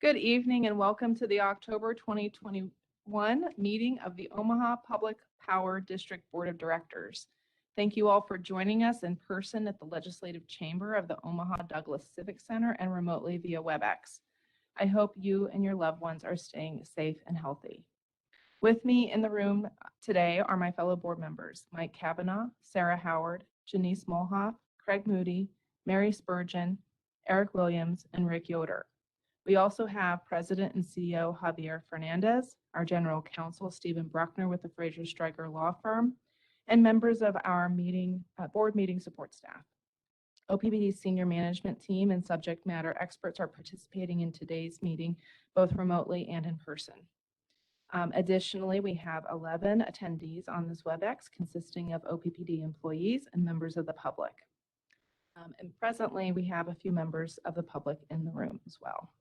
Good evening and welcome to the October 2021 meeting of the Omaha Public Power District Board of Directors. Thank you all for joining us in person at the Legislative Chamber of the Omaha Douglas Civic Center and remotely via Webex. I hope you and your loved ones are staying safe and healthy. With me in the room today are my fellow board members, Mike Kavanaugh, Sarah Howard, Janice Molhoff, Craig Moody, Mary Spurgeon, Eric Williams, and Rick Yoder. We also have President and CEO Javier Fernandez, our General Counsel Stephen Bruckner with the Fraser Stryker Law Firm, and members of our board meeting support staff. OPPD's senior management team and subject matter experts are participating in today's meeting, both remotely and in person. Additionally, we have 11 attendees on this Webex consisting of OPPD employees and members of the public. And presently, we have a few members of the public in the room as well.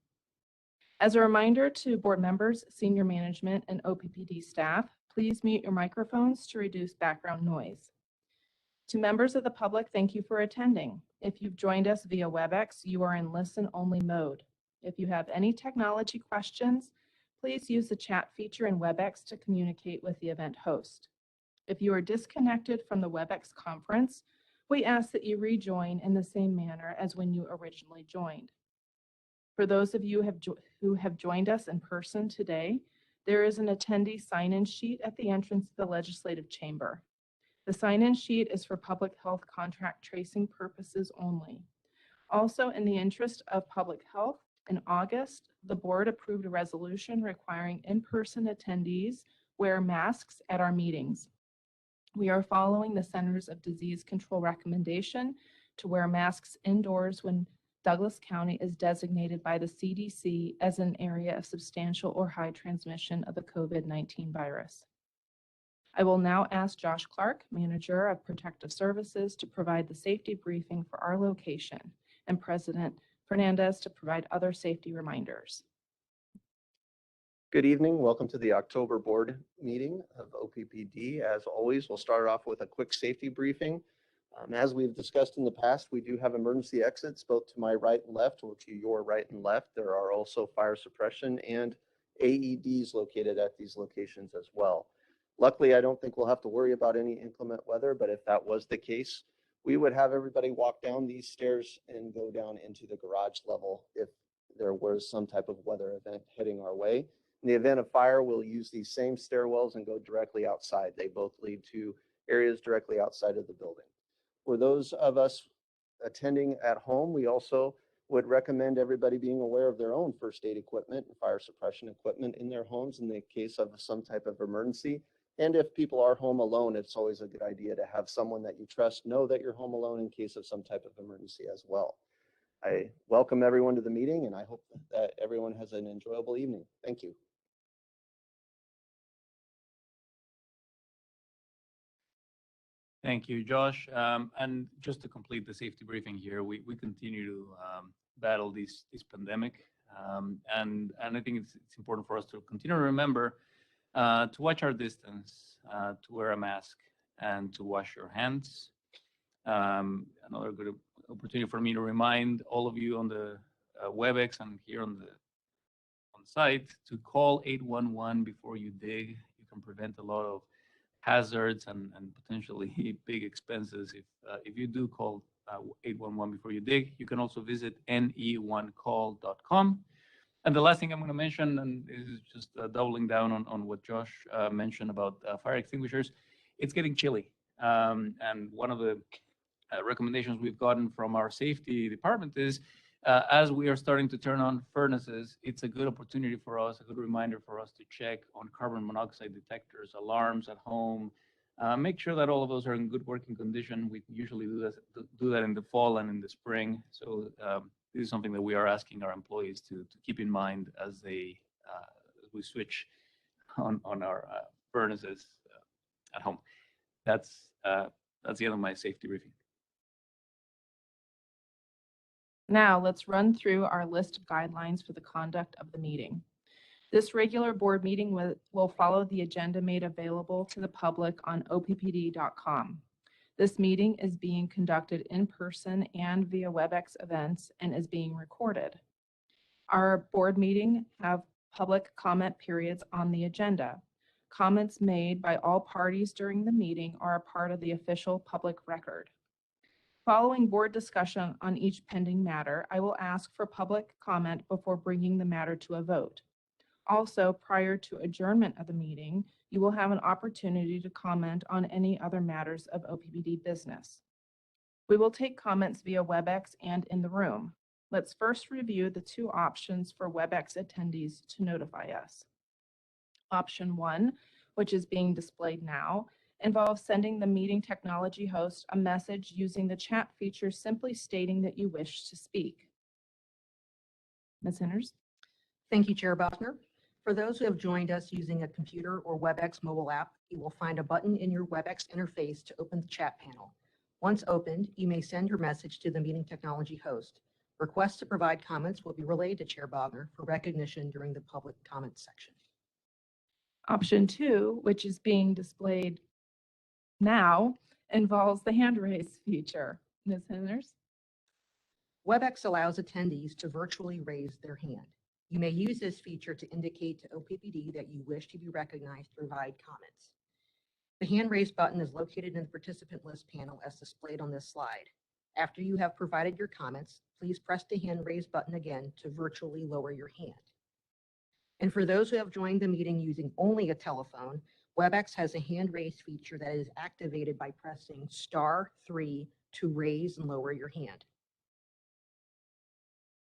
As a reminder to board members, senior management, and OPPD staff, please mute your microphones to reduce background noise. To members of the public, thank you for attending. If you've joined us via Webex, you are in listen-only mode. If you have any technology questions, please use the chat feature in Webex to communicate with the event host. If you are disconnected from the Webex conference, we ask that you rejoin in the same manner as when you originally joined. For those of you who have joined us in person today, there is an attendee sign-in sheet at the entrance to the Legislative Chamber. The sign-in sheet is for public health contract tracing purposes only. Also, in the interest of public health, in August, the board approved a resolution requiring in-person attendees wear masks at our meetings. We are following the Centers of Disease Control recommendation to wear masks indoors when Douglas County is designated by the CDC as an area of substantial or high transmission of the COVID-19 virus. I will now ask Josh Clark, Manager of Protective Services, to provide the safety briefing for our location, and President Fernandez to provide other safety reminders. Good evening. Welcome to the October board meeting of OPPD. As always, we'll start off with a quick safety briefing. As we've discussed in the past, we do have emergency exits both to my right and left or to your right and left. There are also fire suppression and AEDs located at these locations as well. Luckily, I don't think we'll have to worry about any inclement weather, but if that was the case, we would have everybody walk down these stairs and go down into the garage level if there was some type of weather event heading our way. In the event of fire, we'll use these same stairwells and go directly outside. They both lead to areas directly outside of the building. For those of us attending at home, we also would recommend everybody being aware of their own first aid equipment and fire suppression equipment in their homes in the case of some type of emergency. And if people are home alone, it's always a good idea to have someone that you trust know that you're home alone in case of some type of emergency as well. I welcome everyone to the meeting, and I hope that everyone has an enjoyable evening. Thank you. Thank you, Josh. And just to complete the safety briefing here, we continue to battle this pandemic. And I think it's important for us to continue to remember to watch our distance, to wear a mask, and to wash your hands. Another good opportunity for me to remind all of you on the Webex and here on site to call 811 before you dig. You can prevent a lot of hazards and potentially big expenses if you do call 811 before you dig. You can also visit ne1call.com. And the last thing I'm going to mention, and is just doubling down on what Josh mentioned about fire extinguishers. It's getting chilly, and one of the recommendations we've gotten from our safety department is as we are starting to turn on furnaces, it's a good opportunity for us, a good reminder for us to check on carbon monoxide detectors, alarms at home, make sure that all of those are in good working condition. We usually do that in the fall and in the spring. So this is something that we are asking our employees to keep in mind as we switch on our furnaces at home. That's the end of my safety briefing. Now let's run through our list of guidelines for the conduct of the meeting. This regular board meeting will follow the agenda made available to the public on OPPD.com. This meeting is being conducted in person and via Webex events and is being recorded. Our board meeting have public comment periods on the agenda. Comments made by all parties during the meeting are a part of the official public record. Following board discussion on each pending matter, I will ask for public comment before bringing the matter to a vote. Also, prior to adjournment of the meeting, you will have an opportunity to comment on any other matters of OPPD business. We will take comments via Webex and in the room. Let's first review the two options for Webex attendees to notify us. Option 1, which is being displayed now, involves sending the meeting technology host a message using the chat feature, simply stating that you wish to speak. Ms. Henners? Thank you, Chair Buckner. For those who have joined us using a computer or Webex mobile app, you will find a button in your Webex interface to open the chat panel. Once opened, you may send your message to the meeting technology host. Requests to provide comments will be relayed to Chair Buckner for recognition during the public comment section. Option 2, which is being displayed now, involves the hand raise feature. Ms. Henners? Webex allows attendees to virtually raise their hand. You may use this feature to indicate to OPPD that you wish to be recognized to provide comments. The hand raise button is located in the participant list panel as displayed on this slide. After you have provided your comments, please press the hand raise button again to virtually lower your hand. And for those who have joined the meeting using only a telephone, Webex has a hand raise feature that is activated by pressing *3 to raise and lower your hand.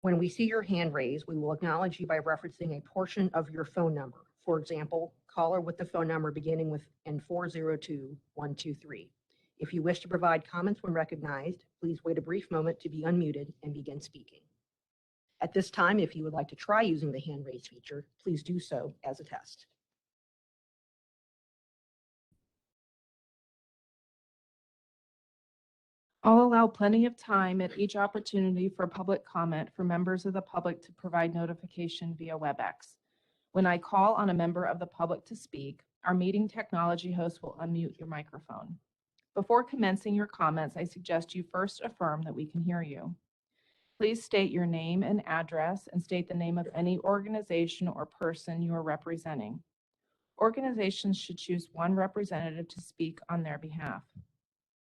When we see your hand raised, we will acknowledge you by referencing a portion of your phone number. For example, caller with the phone number beginning with N402-123. If you wish to provide comments when recognized, please wait a brief moment to be unmuted and begin speaking. At this time, if you would like to try using the hand raise feature, please do so as a test. I'll allow plenty of time at each opportunity for public comment for members of the public to provide notification via Webex. When I call on a member of the public to speak, our meeting technology host will unmute your microphone. Before commencing your comments, I suggest you first affirm that we can hear you. Please state your name and address and state the name of any organization or person you are representing. Organizations should choose one representative to speak on their behalf.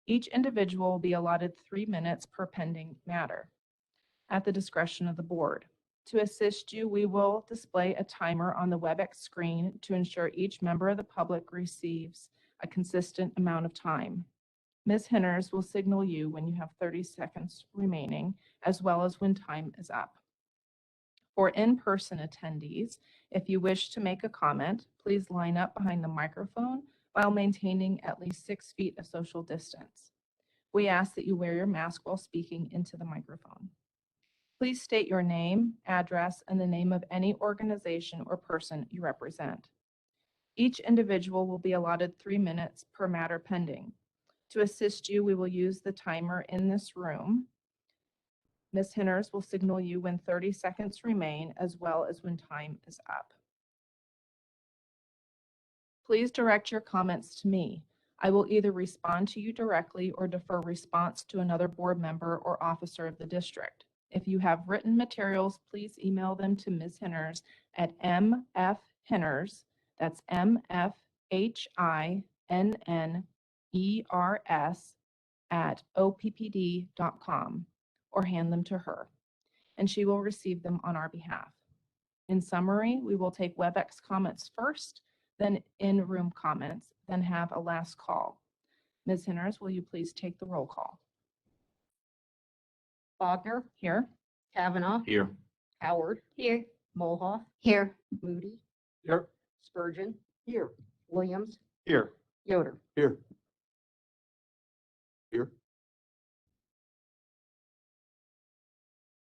Each individual will be allotted 3 minutes per pending matter at the discretion of the board. To assist you, we will display a timer on the Webex screen to ensure each member of the public receives a consistent amount of time. Ms. Henners will signal you when you have 30 seconds remaining, as well as when time is up. For in-person attendees, if you wish to make a comment, please line up behind the microphone while maintaining at least 6 feet of social distance. We ask that you wear your mask while speaking into the microphone. Please state your name, address, and the name of any organization or person you represent. Each individual will be allotted 3 minutes per matter pending. To assist you, we will use the timer in this room. Ms. Henners will signal you when 30 seconds remain, as well as when time is up. Please direct your comments to me. I will either respond to you directly or defer response to another board member or officer of the district. If you have written materials, please email them to Ms. Henners at mfhenners, that's MFHINNERS @oppd.com, or hand them to her, and she will receive them on our behalf. In summary, we will take Webex comments first, then in-room comments, then have a last call. Ms. Henners, will you please take the roll call? Bogner, Here. Kavanaugh, Here. Howard, Here. Mulhoff, Here. Moody, Here. Spurgeon, here, Williams, Here. Yoder. Here. Here.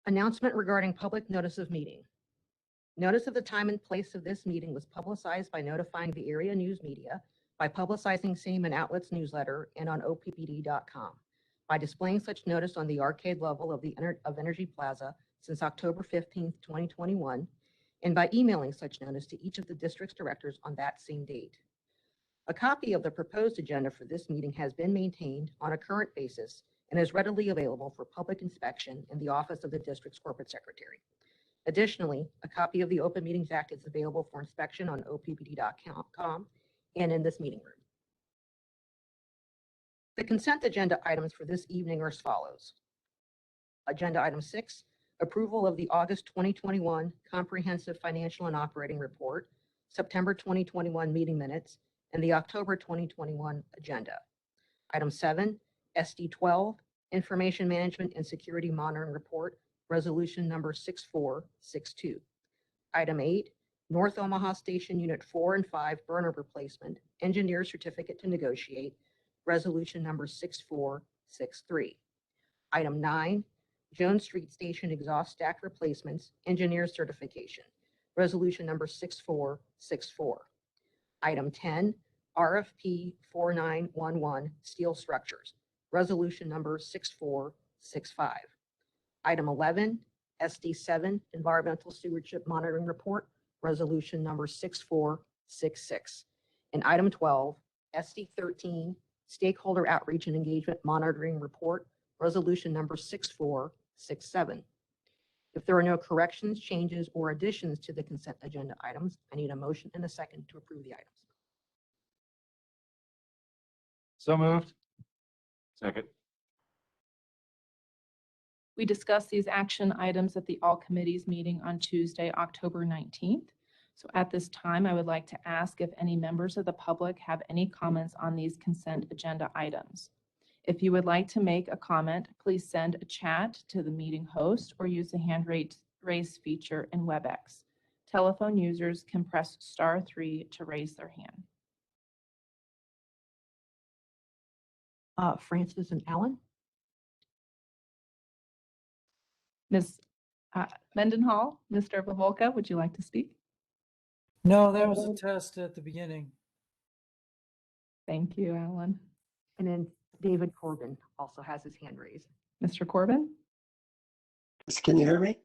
Announcement regarding public notice of meeting. Notice of the time and place of this meeting was publicized by notifying the area news media, by publicizing same in Outlets newsletter and on OPPD.com, by displaying such notice on the arcade level of Energy Plaza since October 15th, 2021, and by emailing such notice to each of the district's directors on that same date. A copy of the proposed agenda for this meeting has been maintained on a current basis and is readily available for public inspection in the office of the district's corporate secretary. Additionally, a copy of the Open Meetings Act is available for inspection on oppd.com and in this meeting room. The consent agenda items for this evening are as follows. Agenda item 6, approval of the August 2021 Comprehensive Financial and Operating Report, September 2021 meeting minutes, and the October 2021 agenda. Item 7, SD12, Information Management and Security Monitoring Report, Resolution number 6462. Item 8, North Omaha Station Unit 4 and 5 burner replacement, Engineer Certificate to negotiate, Resolution number 6463. Item 9, Jones Street Station exhaust stack replacements, Engineer certification, Resolution number 6464. Item 10, RFP 4911 steel structures, Resolution number 6465. Item 11, SD7 Environmental Stewardship Monitoring Report, Resolution number 6466. And item 12, SD13 Stakeholder Outreach and Engagement Monitoring Report, Resolution number 6467. If there are no corrections, changes, or additions to the consent agenda items, I need a motion and a second to approve the items. So moved. Second. We discussed these action items at the All Committees meeting on Tuesday, October 19th. So at this time, I would like to ask if any members of the public have any comments on these consent agenda items. If you would like to make a comment, please send a chat to the meeting host or use the hand raise feature in Webex. Telephone users can press *3 to raise their hand. Francis and Allen. Ms. Mendenhall, Mr. Pavolka, would you like to speak? No, that was a test at the beginning. Thank you, Alan. And then David Corbin also has his hand raised. Mr. Corbin? Can you hear me?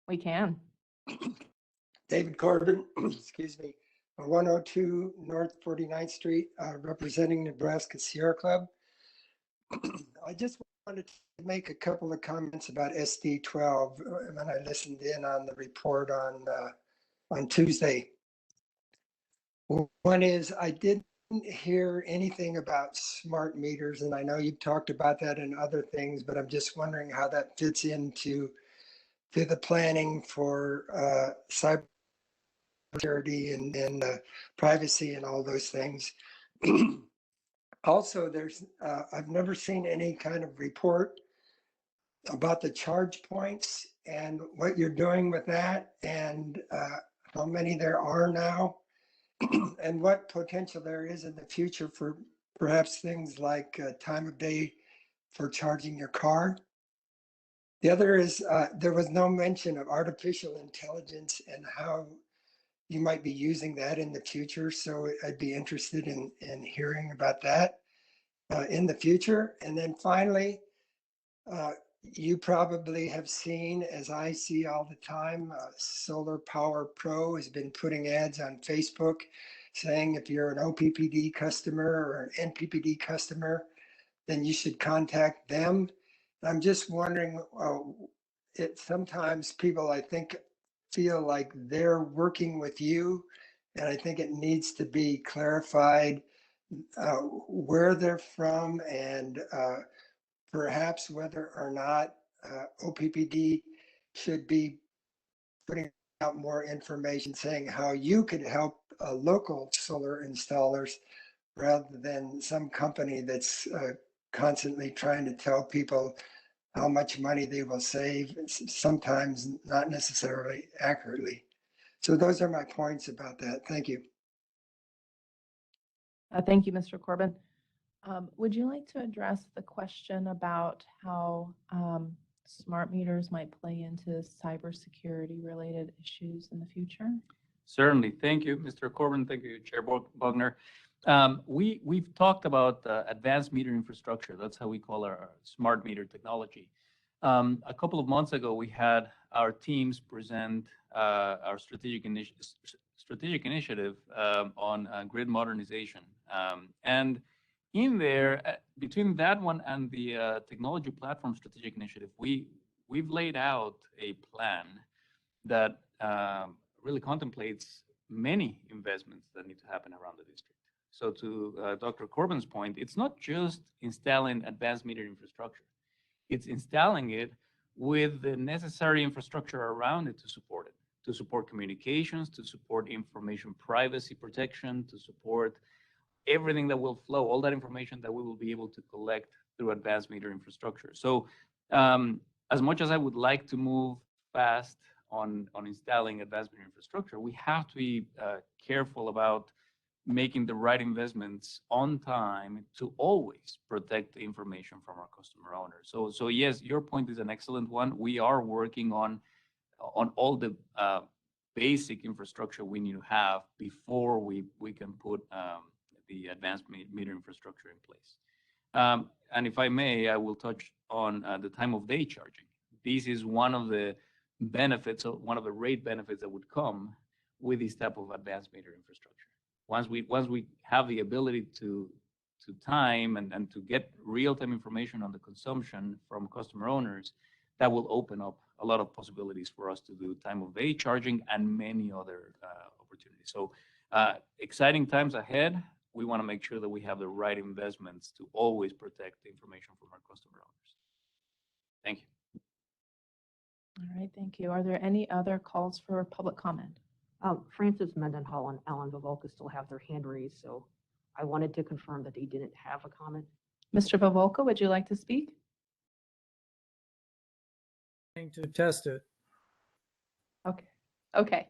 We can. David Corbin, excuse me, 102 North 49th Street, representing Nebraska Sierra Club. I just wanted to make a couple of comments about SD12 when I listened in on the report on Tuesday. One is I didn't hear anything about smart meters, and I know you've talked about that and other things, but I'm just wondering how that fits into the planning for cybersecurity and privacy and all those things. Also, I've never seen any kind of report about the charge points and what you're doing with that, and how many there are now, and what potential there is in the future for perhaps things like time of day for charging your car. The other is there was no mention of artificial intelligence and how you might be using that in the future. So I'd be interested in hearing about that in the future. And then finally, you probably have seen, as I see all the time, Solar Power Pro has been putting ads on Facebook saying if you're an OPPD customer or an NPPD customer, then you should contact them. I'm just wondering, sometimes people, I think, feel like they're working with you, and I think it needs to be clarified where they're from and perhaps whether or not OPPD should be putting out more information saying how you could help local solar installers rather than some company that's constantly trying to tell people how much money they will save, sometimes not necessarily accurately. So those are my points about that. Thank you. Thank you, Mr. Corbin. Would you like to address the question about how smart meters might play into cybersecurity related issues in the future? Certainly. Thank you, Mr. Corbin. Thank you, Chair Bogner. We've talked about advanced meter infrastructure. That's how we call our smart meter technology. A couple of months ago, we had our teams present our strategic initiative on grid modernization. And in there, between that one and the technology platform strategic initiative, we've laid out a plan that really contemplates many investments that need to happen around the district. So to Dr. Corbin's point, it's not just installing advanced meter infrastructure. It's installing it with the necessary infrastructure around it to support communications, to support information privacy protection, to support everything that will flow, all that information that we will be able to collect through advanced meter infrastructure. So as much as I would like to move fast on installing advanced meter infrastructure, we have to be careful about making the right investments on time to always protect the information from our customer owners. So yes, your point is an excellent one. We are working on all the basic infrastructure we need to have before we can put the advanced meter infrastructure in place. And if I may, I will touch on the time of day charging. This is one of the benefits, one of the rate benefits that would come with this type of advanced meter infrastructure. Once we have the ability to time and to get real-time information on the consumption from customer owners, that will open up a lot of possibilities for us to do time of day charging and many other opportunities. So exciting times ahead. We want to make sure that we have the right investments to always protect the information from our customer owners. Thank you. All right, thank you. Are there any other calls for public comment? Francis Mendenhall and Alan Vivolka still have their hand raised, so I wanted to confirm that they didn't have a comment. Mr. Bavolka, would you like to speak? To test it. Okay,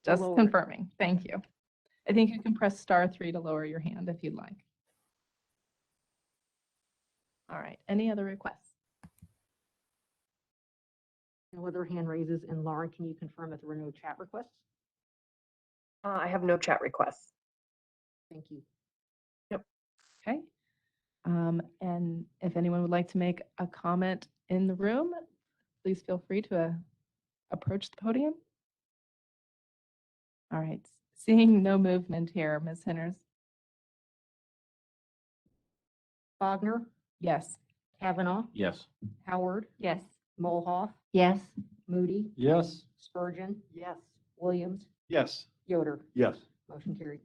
just lower. confirming. Thank you. I think you can press *3 to lower your hand if you'd like. All right, any other requests? No other hand raises. And Lauren, can you confirm that there were no chat requests? I have no chat requests. Thank you. Okay. And if anyone would like to make a comment in the room, please feel free to approach the podium. All right, seeing no movement here, Ms. Henners. Wagner, Yes. Kavanaugh, Yes. Howard, Yes. Mulhoff, Yes. Moody, Yes. Spurgeon. Yes. Williams, Yes. Yoder. Yes. Motion carried.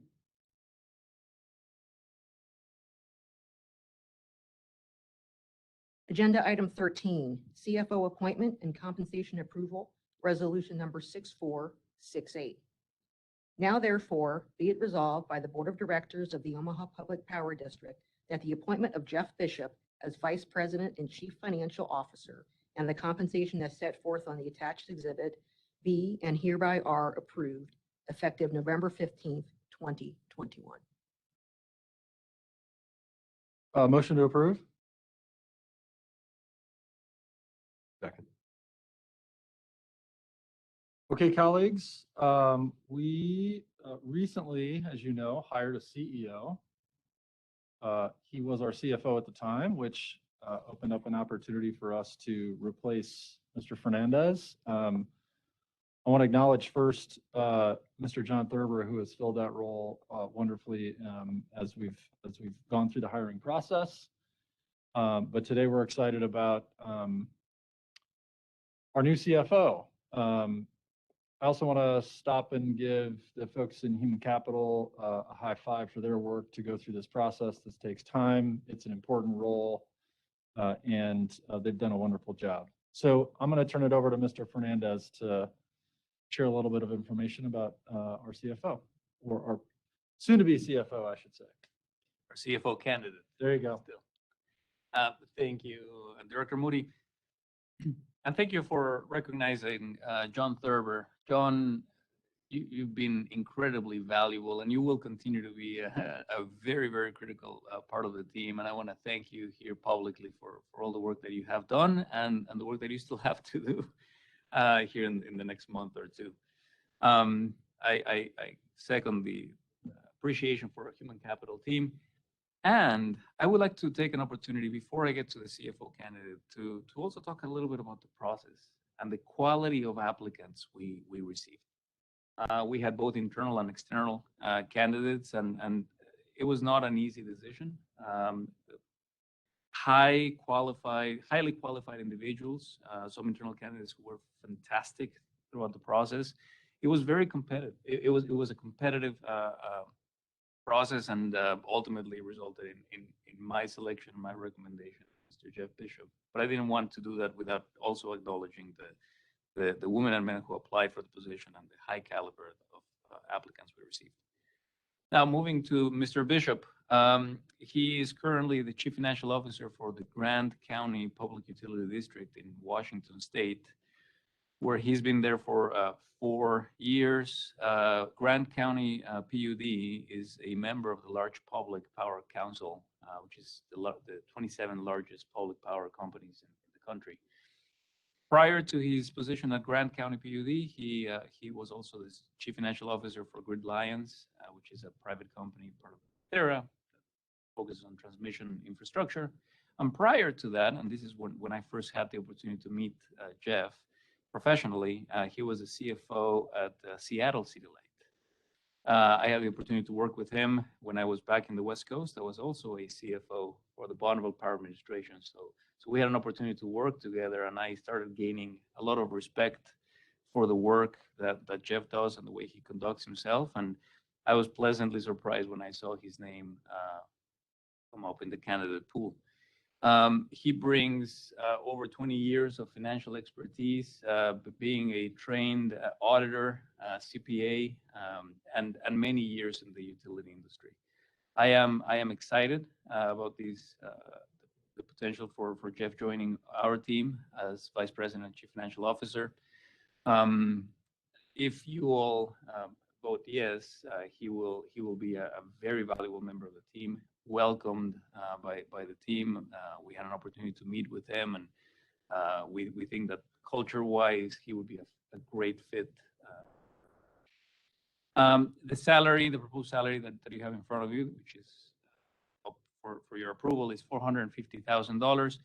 Agenda item 13, CFO appointment and compensation approval, resolution number 6468. Now therefore, be it resolved by the Board of Directors of the Omaha Public Power District that the appointment of Jeff Bishop as Vice President and Chief Financial Officer and the compensation as set forth on the attached exhibit be and hereby are approved effective November 15th, 2021. Motion to approve? Second. Okay, colleagues, we recently, as you know, hired a CEO. He was our CFO at the time, which opened up an opportunity for us to replace Mr. Fernandez. I want to acknowledge first Mr. John Thurber, who has filled that role wonderfully as we've gone through the hiring process. But today we're excited about our new CFO. I also want to stop and give the folks in human capital a high five for their work to go through this process. This takes time. It's an important role, and they've done a wonderful job. So I'm going to turn it over to Mr. Fernandez to share a little bit of information about our CFO, or our soon-to-be CFO, I should say. Our CFO candidate. There you go. Still. Thank you, Director Moody. And thank you for recognizing John Thurber. John, you've been incredibly valuable, and you will continue to be a very, very critical part of the team. And I want to thank you here publicly for all the work that you have done and the work that you still have to do here in the next month or two. I second the appreciation for our human capital team. And I would like to take an opportunity before I get to the CFO candidate to also talk a little bit about the process and the quality of applicants we received. We had both internal and external candidates, and it was not an easy decision. Highly qualified individuals, some internal candidates who were fantastic, throughout the process. It was very competitive. It was a competitive process, and ultimately resulted in my selection, my recommendation, Mr. Jeff Bishop. But I didn't want to do that without also acknowledging the women and men who applied for the position and the high caliber of applicants we received. Now, moving to Mr. Bishop. He is currently the Chief Financial Officer for the Grant County Public Utility District in Washington State, where he's been there for 4 years. Grant County PUD is a member of the large Public Power Council, which is the 27 largest public power companies in the country. Prior to his position at Grant County PUD, he was also the Chief Financial Officer for Grid Lions, which is a private company part of Terra, focuses on transmission infrastructure. And prior to that, and this is when I first had the opportunity to meet Jeff professionally, he was a CFO at Seattle City Light. I had the opportunity to work with him when I was back in the West Coast. I was also a CFO for the Bonneville Power Administration. So we had an opportunity to work together, and I started gaining a lot of respect for the work that Jeff does and the way he conducts himself. And I was pleasantly surprised when I saw his name come up in the candidate pool. He brings over 20 years of financial expertise, being a trained auditor, CPA, and many years in the utility industry. I am excited about these the potential for Jeff joining our team as Vice President and Chief Financial Officer. If you all vote yes, he will be a very valuable member of the team, welcomed by the team. We had an opportunity to meet with him, and we think that culture-wise, he would be a great fit. The proposed salary that you have in front of you, which is up for your approval, is $450,000.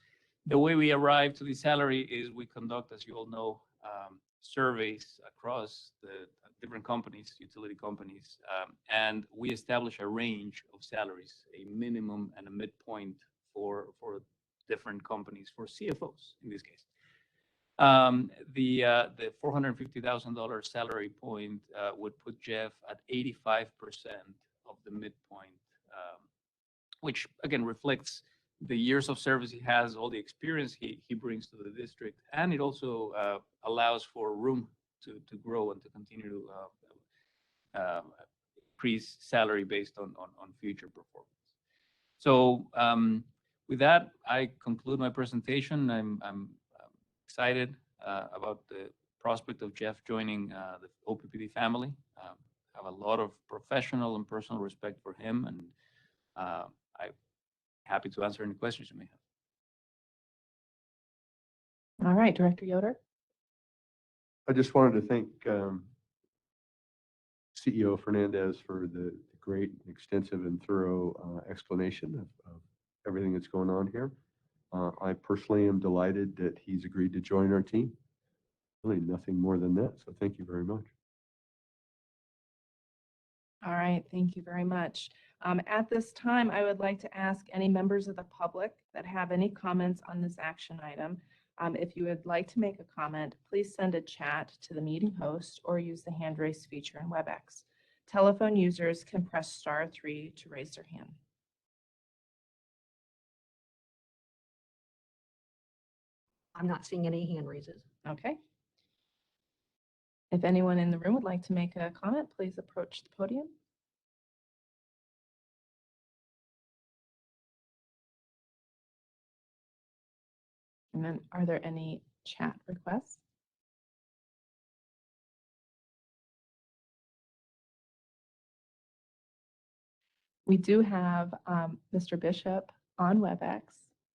The way we arrive to the salary is we conduct, as you all know, surveys across the different companies, utility companies, and we establish a range of salaries, a minimum and a midpoint for different companies, for CFOs in this case. The $450,000 salary point would put Jeff at 85% of the midpoint, which again reflects the years of service he has, all the experience he brings to the district, and it also allows for room to grow and to continue to increase salary based on future performance. So with that, I conclude my presentation. I'm excited about the prospect of Jeff joining the OPPD family. I have a lot of professional and personal respect for him, and I'm happy to answer any questions you may have. All right, Director Yoder. I just wanted to thank CEO Fernandez for the great, extensive, and thorough explanation of everything that's going on here. I personally am delighted that he's agreed to join our team. Really nothing more than that, so thank you very much. All right, thank you very much. At this time, I would like to ask any members of the public that have any comments on this action item. If you would like to make a comment, please send a chat to the meeting host or use the hand raise feature in Webex. Telephone users can press *3 to raise their hand. I'm not seeing any hand raises. Okay. If anyone in the room would like to make a comment, please approach the podium. And then are there any chat requests? We do have Mr. Bishop on Webex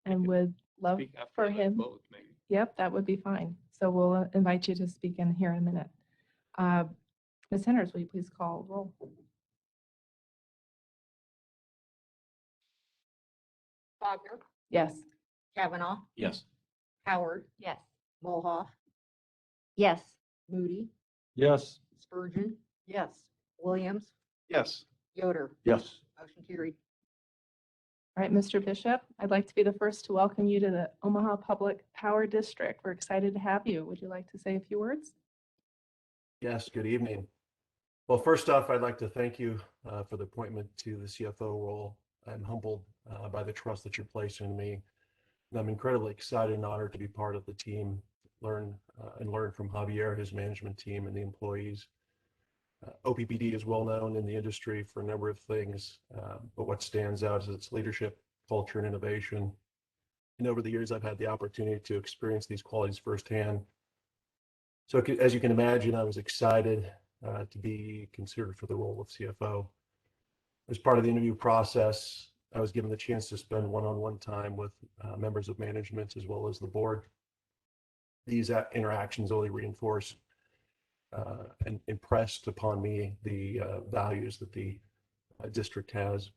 and would love Speak after for I him. vote, maybe. Yep, that would be fine. So we'll invite you to speak in here in a minute. Ms. Henders, will you please call roll? Wagner, Yes. Kavanaugh, Yes. Howard, Yes. Mulhoff, Yes. Moody, Yes. Spurgeon. Yes. Williams, Yes. Yoder. Yes. Motion carried. All right, Mr. Bishop, I'd like to be the first to welcome you to the Omaha Public Power District. We're excited to have you. Would you like to say a few words? Yes, good evening. Well, first off, I'd like to thank you for the appointment to the CFO role. I'm humbled by the trust that you're placing in me. And I'm incredibly excited and honored to be part of the team, learn from Javier, his management team, and the employees. OPPD is well known in the industry for a number of things, but what stands out is its leadership, culture, and innovation. And over the years, I've had the opportunity to experience these qualities firsthand. So as you can imagine, I was excited to be considered for the role of CFO. As part of the interview process, I was given the chance to spend one-on-one time with members of management as well as the board. These interactions only reinforce and impressed upon me the values that the district has,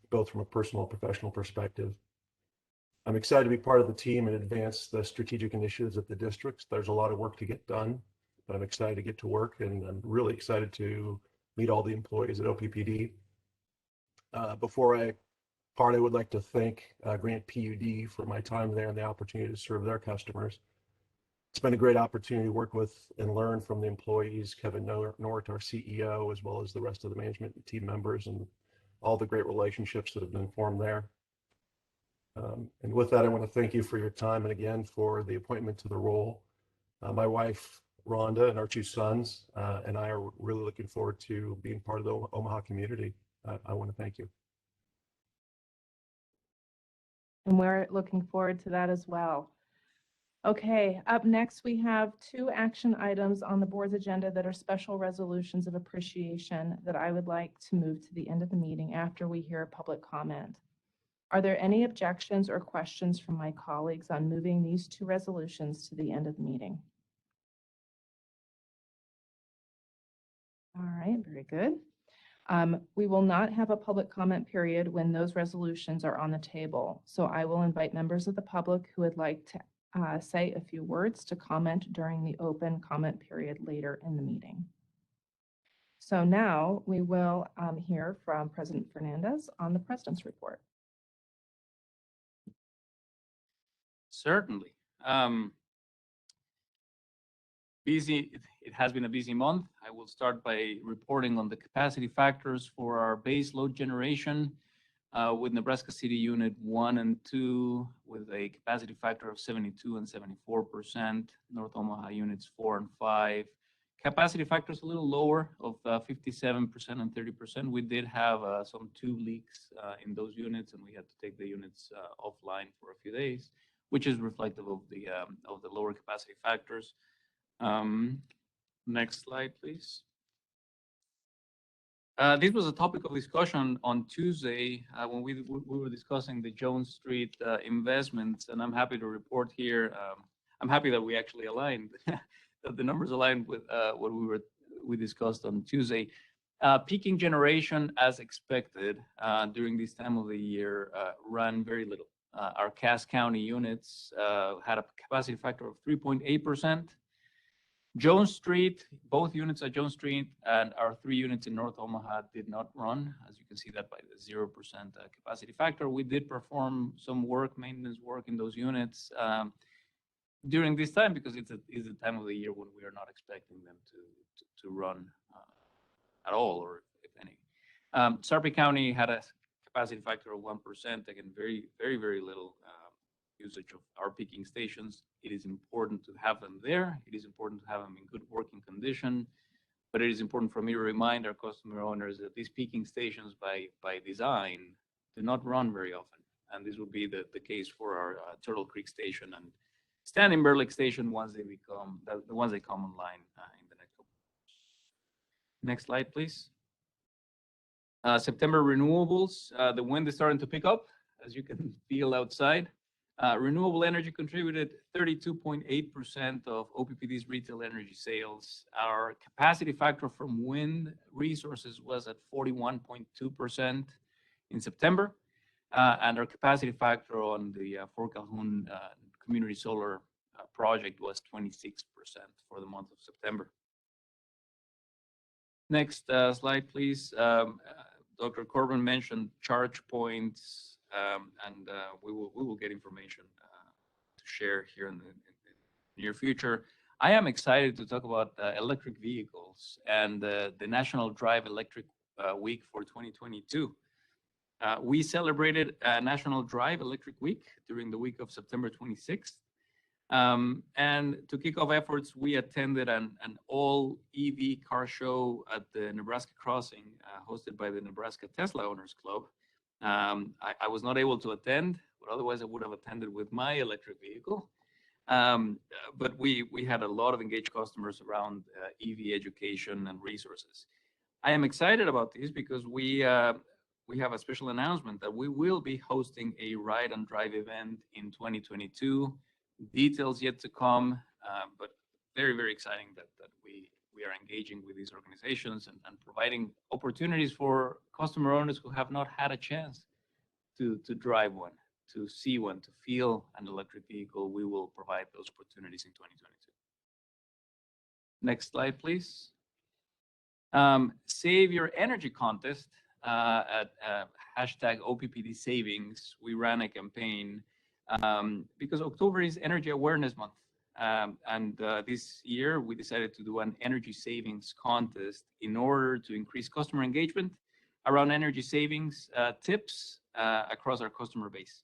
both from a personal and professional perspective. I'm excited to be part of the team and advance the strategic initiatives at the districts. There's a lot of work to get done, but I'm excited to get to work, and I'm really excited to meet all the employees at OPPD. Before I part, I would like to thank Grant PUD for my time there and the opportunity to serve their customers. It's been a great opportunity to work with and learn from the employees, Kevin Nort, our CEO, as well as the rest of the management and team members, and all the great relationships that have been formed there. And with that, I want to thank you for your time and again for the appointment to the role. My wife, Rhonda, and our two sons and I are really looking forward to being part of the Omaha community. I want to thank you. And we're looking forward to that as well. Okay, up next, we have 2 action items on the board's agenda that are special resolutions of appreciation that I would like to move to the end of the meeting after we hear public comment. Are there any objections or questions from my colleagues on moving these 2 resolutions to the end of the meeting? All right, very good. We will not have a public comment period when those resolutions are on the table. So I will invite members of the public who would like to say a few words to comment during the open comment period later in the meeting. So now we will hear from President Fernandez on the President's report. Certainly. It has been a busy month. I will start by reporting on the capacity factors for our base load generation with Nebraska City Unit 1 and 2 with a capacity factor of 72 and 74%, North Omaha Units 4 and 5. Capacity factor is a little lower of 57% and 30%. We did have some tube leaks in those units, and we had to take the units offline for a few days, which is reflective of the lower capacity factors. Next slide, please. This was a topic of discussion on Tuesday when we were discussing the Jones Street investments, and I'm happy to report here. I'm happy that we actually aligned, that the numbers aligned with what we discussed on Tuesday. Peaking generation, as expected during this time of the year, ran very little. Our Cass County units had a capacity factor of 3.8%. Jones Street, both units at Jones Street and our 3 units in North Omaha did not run, as you can see that by the 0% capacity factor. We did perform some maintenance work in those units during this time because it's a time of the year when we are not expecting them to run at all, or if any. Sarpy County had a capacity factor of 1%, again, very, very, very little usage of our peaking stations. It is important to have them there. It is important to have them in good working condition, but it is important for me to remind our customer owners that these peaking stations by design do not run very often. And this will be the case for our Turtle Creek Station and Standing Bear Lake Station once they come online in the next couple of years. Next slide, please. September renewables, the wind is starting to pick up, as you can feel outside. Renewable energy contributed 32.8% of OPPD's retail energy sales. Our capacity factor from wind resources was at 41.2% in September, and our capacity factor on the Fort Calhoun community solar project was 26% for the month of September. Next slide, please. Dr. Corbin mentioned charge points. And we will get information to share here in the near future. I am excited to talk about electric vehicles and the National Drive Electric Week for 2022. We celebrated National Drive Electric Week during the week of September 26th. And to kick off efforts, we attended an all EV car show at the Nebraska Crossing, hosted by the Nebraska Tesla Owners Club. I was not able to attend, but otherwise I would have attended with my electric vehicle. But we had a lot of engaged customers around EV education and resources. I am excited about this because we have a special announcement that we will be hosting a ride and drive event in 2022. Details yet to come, but very, very exciting that we are engaging with these organizations and providing opportunities for customer owners who have not had a chance to drive one, to see one, to feel an electric vehicle. We will provide those opportunities in 2022. Next slide, please. Save Your Energy contest at hashtag OPPD Savings. We ran a campaign because October is Energy Awareness Month. And this year we decided to do an energy savings contest in order to increase customer engagement around energy savings tips across our customer base.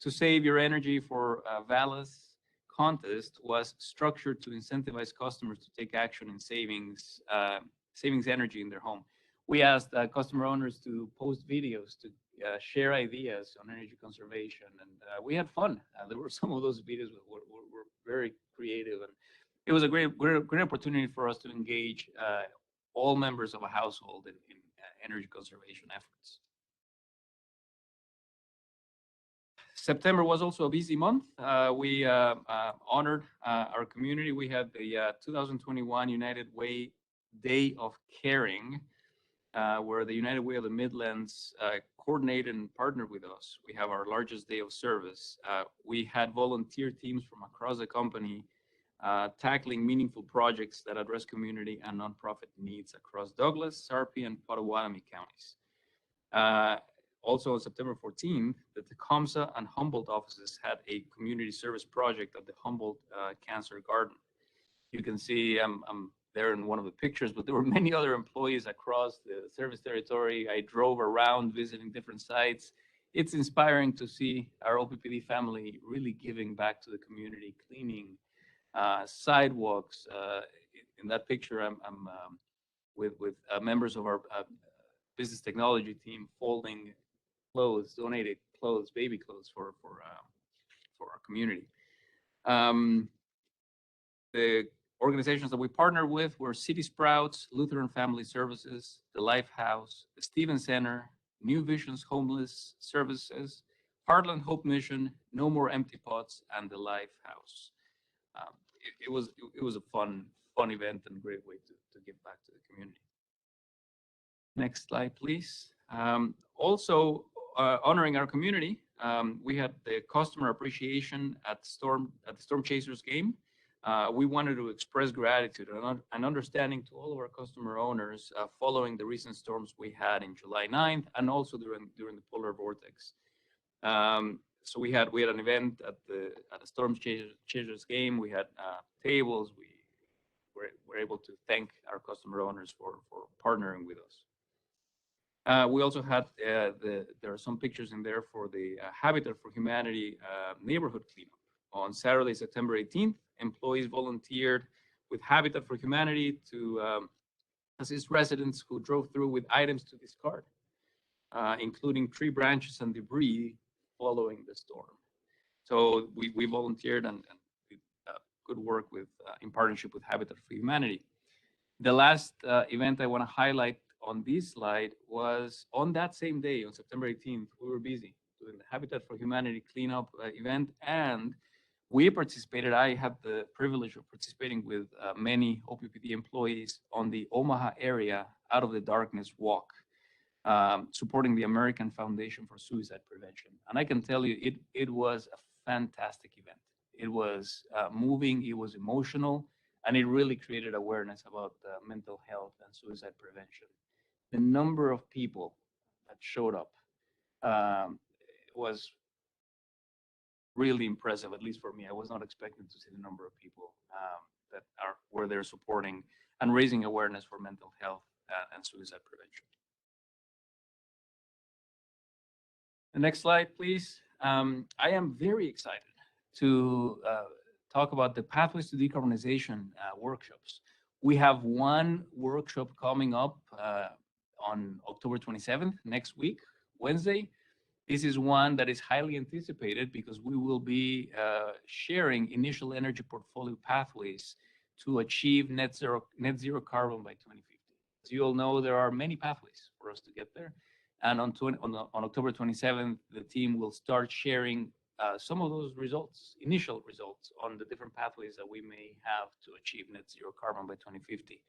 To Save Your Energy for Vallis contest was structured to incentivize customers to take action in savings energy in their home. We asked customer owners to post videos, to share ideas on energy conservation, and we had fun. There were some of those videos that were very creative, and it was a great opportunity for us to engage all members of a household in energy conservation efforts. September was also a busy month. We honored our community. We had the 2021 United Way Day of Caring, where the United Way of the Midlands coordinated and partnered with us. We have our largest day of service. We had volunteer teams from across the company tackling meaningful projects that address community and nonprofit needs across Douglas, Sarpy, and Potawatomi counties. Also on September 14th, the Tecumseh and Humboldt offices had a community service project at the Humboldt Cancer Garden. You can see I'm there in one of the pictures, but there were many other employees across the service territory. I drove around visiting different sites. It's inspiring to see our OPPD family really giving back to the community, cleaning sidewalks. In that picture, I'm with members of our business technology team folding clothes, donated clothes, baby clothes for our community. The organizations that we partnered with were City Sprouts, Lutheran Family Services, the Life House, the Stevens Center, New Visions Homeless Services, Heartland Hope Mission, No More Empty Pots, and the Life House. It was a fun event and great way to give back to the community. Next slide, please. Also honoring our community, we had the customer appreciation at the Storm Chasers game. We wanted to express gratitude and understanding to all of our customer owners following the recent storms we had in July 9th and also during the polar vortex. So we had an event at the Storm Chasers game. We had tables. We were able to thank our customer owners for partnering with us. We also had there are some pictures in there for the Habitat for Humanity neighborhood cleanup. On Saturday, September 18th, employees volunteered with Habitat for Humanity to assist residents who drove through with items to discard, including tree branches and debris following the storm. So we volunteered and did good work in partnership with Habitat for Humanity. The last event I want to highlight on this slide was on that same day, on September 18th, we were busy doing the Habitat for Humanity cleanup event, and we participated. I had the privilege of participating with many OPPD employees on the Omaha area Out of the Darkness walk, supporting the American Foundation for Suicide Prevention. And I can tell you, it was a fantastic event. It was moving, it was emotional, and it really created awareness about mental health and suicide prevention. The number of people that showed up was really impressive, at least for me. I was not expecting to see the number of people that where they're supporting and raising awareness for mental health and suicide prevention. The next slide, please. I am very excited to talk about the Pathways to Decarbonization workshops. We have one workshop coming up on October 27th, next week, Wednesday. This is one that is highly anticipated because we will be sharing initial energy portfolio pathways to achieve net zero carbon by 2050. As you all know, there are many pathways for us to get there. And on October 27th, the team will start sharing some of those results, initial results on the different pathways that we may have to achieve net zero carbon by 2050.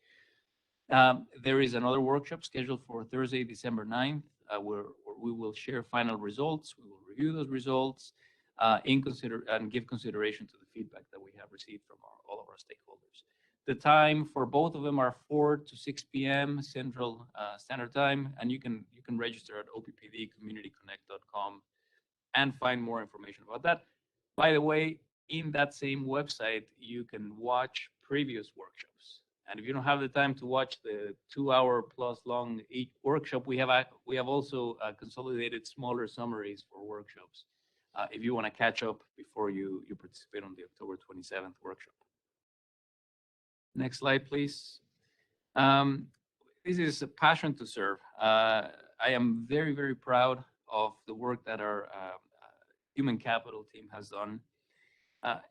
There is another workshop scheduled for Thursday, December 9th, where we will share final results. We will review those results and give consideration to the feedback that we have received from all of our stakeholders. The time for both of them are 4 to 6 p.m. Central Standard Time, and you can register at oppdcommunityconnect.com and find more information about that. By the way, in that same website, you can watch previous workshops. And if you don't have the time to watch the 2-hour plus long each workshop, we have also consolidated smaller summaries for workshops if you want to catch up before you participate on the October 27th workshop. Next slide, please. This is a passion to serve. I am very, very proud of the work that our human capital team has done.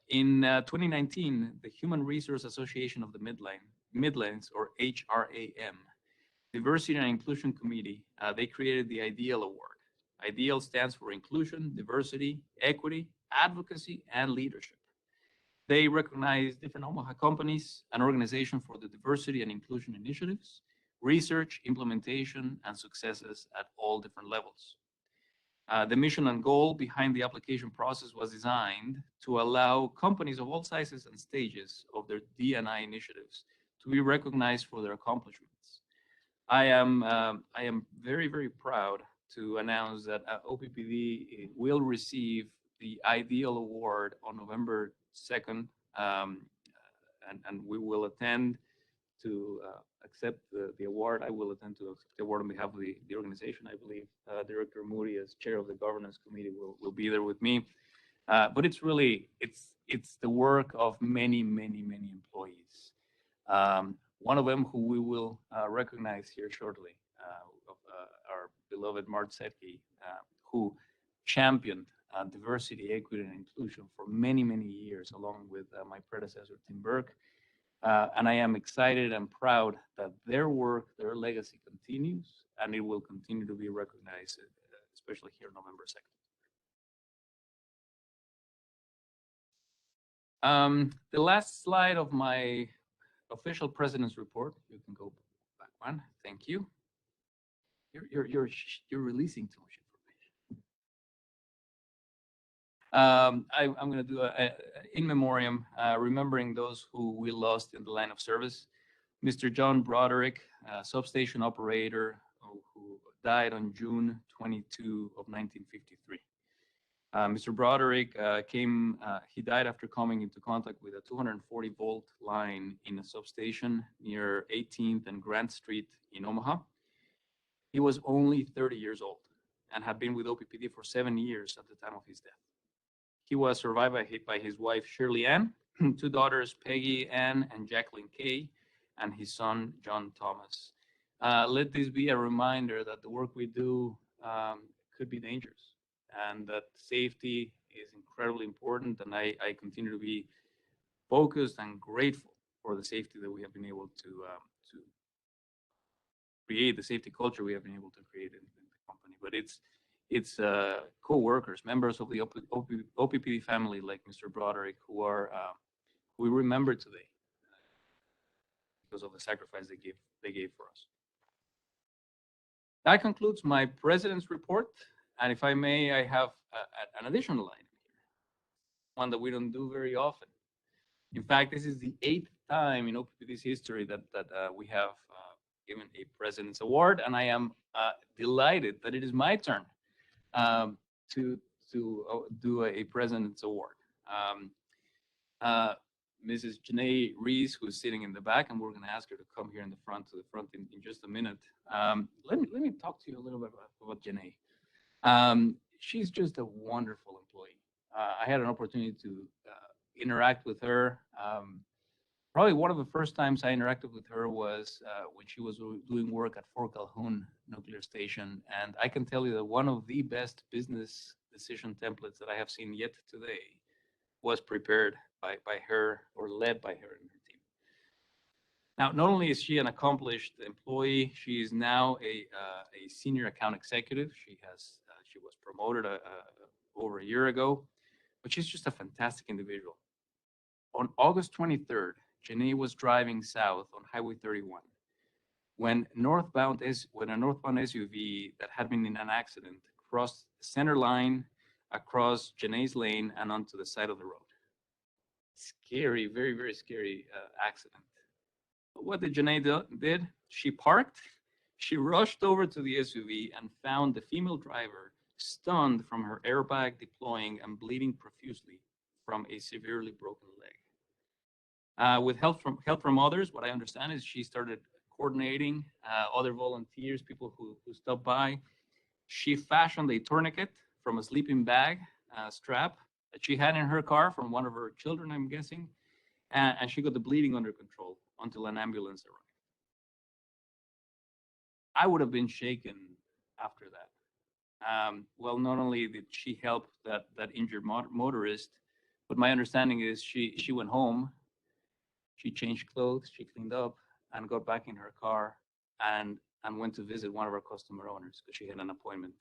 In 2019, the Human Resource Association of the Midlands, or HRAM, Diversity and Inclusion Committee, they created the IDEAL Award. IDEAL stands for Inclusion, Diversity, Equity, Advocacy, and Leadership. They recognize different Omaha companies and organizations for the diversity and inclusion initiatives, research, implementation, and successes at all different levels. The mission and goal behind the application process was designed to allow companies of all sizes and stages of their D&I initiatives to be recognized for their accomplishments. I am very, very proud to announce that OPPD will receive the IDEAL Award on November 2nd, and we will attend to accept the award. I will attend to accept the award on behalf of the organization. I believe Director Moody, as chair of the governance committee, will be there with me. But it's really, it's the work of many, many, many employees. One of them who we will recognize here shortly, our beloved Mart Setke, who championed diversity, equity, and inclusion for many, many years, along with my predecessor, Tim Burke. And I am excited and proud that their work, their legacy continues, and it will continue to be recognized, especially here November 2nd. The last slide of my official president's report, you can go back one, thank you. You're releasing too much information. I'm going to do a in memoriam, remembering those who we lost in the line of service. Mr. John Broderick, substation operator, who died on June 22 of 1953. Mr. Broderick he died after coming into contact with a 240 volt line in a substation near 18th and Grant Street in Omaha. He was only 30 years old and had been with OPPD for 7 years at the time of his death. He was survived by his wife, Shirley Ann, 2 daughters, Peggy Ann and Jacqueline Kay, and his son, John Thomas. Let this be a reminder that the work we do could be dangerous, and that safety is incredibly important. And I continue to be focused and grateful for the safety that we have been able to create, the safety culture we have been able to create in the company. But it's co-workers, members of the OPPD family, like Mr. Broderick, who we remember today because of the sacrifice they gave for us. That concludes my president's report. And if I may, I have an additional item here, one that we don't do very often. In fact, this is the 8th time in OPPD's history that we have given a President's Award, and I am delighted that it is my turn to do a President's Award. Mrs. Janae Reese, who's sitting in the back, and we're going to ask her to come here in the front in just a minute. Let me talk to you a little bit about Janae. She's just a wonderful employee. I had an opportunity to interact with her. Probably one of the first times I interacted with her was when she was doing work at Fort Calhoun Nuclear Station. And I can tell you that one of the best business decision templates that I have seen yet today was prepared by her or led by her and her team. Now, not only is she an accomplished employee, she is now a senior account executive. She was promoted over a year ago, but she's just a fantastic individual. On August 23rd, Janae was driving south on Highway 31 when a northbound SUV that had been in an accident crossed the center line, across Janae's lane, and onto the side of the road. Scary, very, very scary accident. But what did Janae did? She parked, she rushed over to the SUV and found the female driver stunned from her airbag deploying and bleeding profusely from a severely broken leg. With help from others, what I understand is she started coordinating other volunteers, people who stopped by. She fashioned a tourniquet from a sleeping bag strap that she had in her car from one of her children, I'm guessing, and she got the bleeding under control until an ambulance arrived. I would have been shaken after that. Well, not only did she help that injured motorist, but my understanding is she went home, she changed clothes, she cleaned up, and got back in her car and went to visit one of our customer owners because she had an appointment.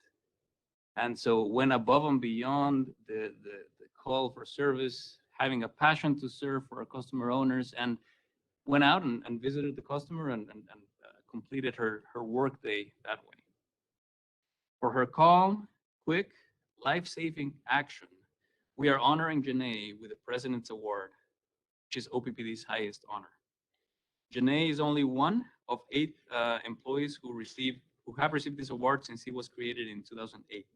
And so went above and beyond the call for service, having a passion to serve for our customer owners, and went out and visited the customer and completed her work day that way. For her calm, quick, life-saving action, we are honoring Janae with the President's Award, which is OPPD's highest honor. Janae is only one of 8 employees who have received this award since it was created in 2008.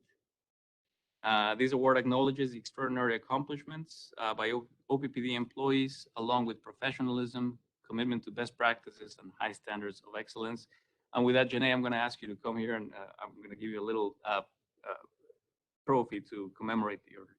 This award acknowledges the extraordinary accomplishments by OPPD employees, along with professionalism, commitment to best practices, and high standards of excellence. And with that, Janae, I'm going to ask you to come here, and I'm going to give you a little trophy to commemorate the order.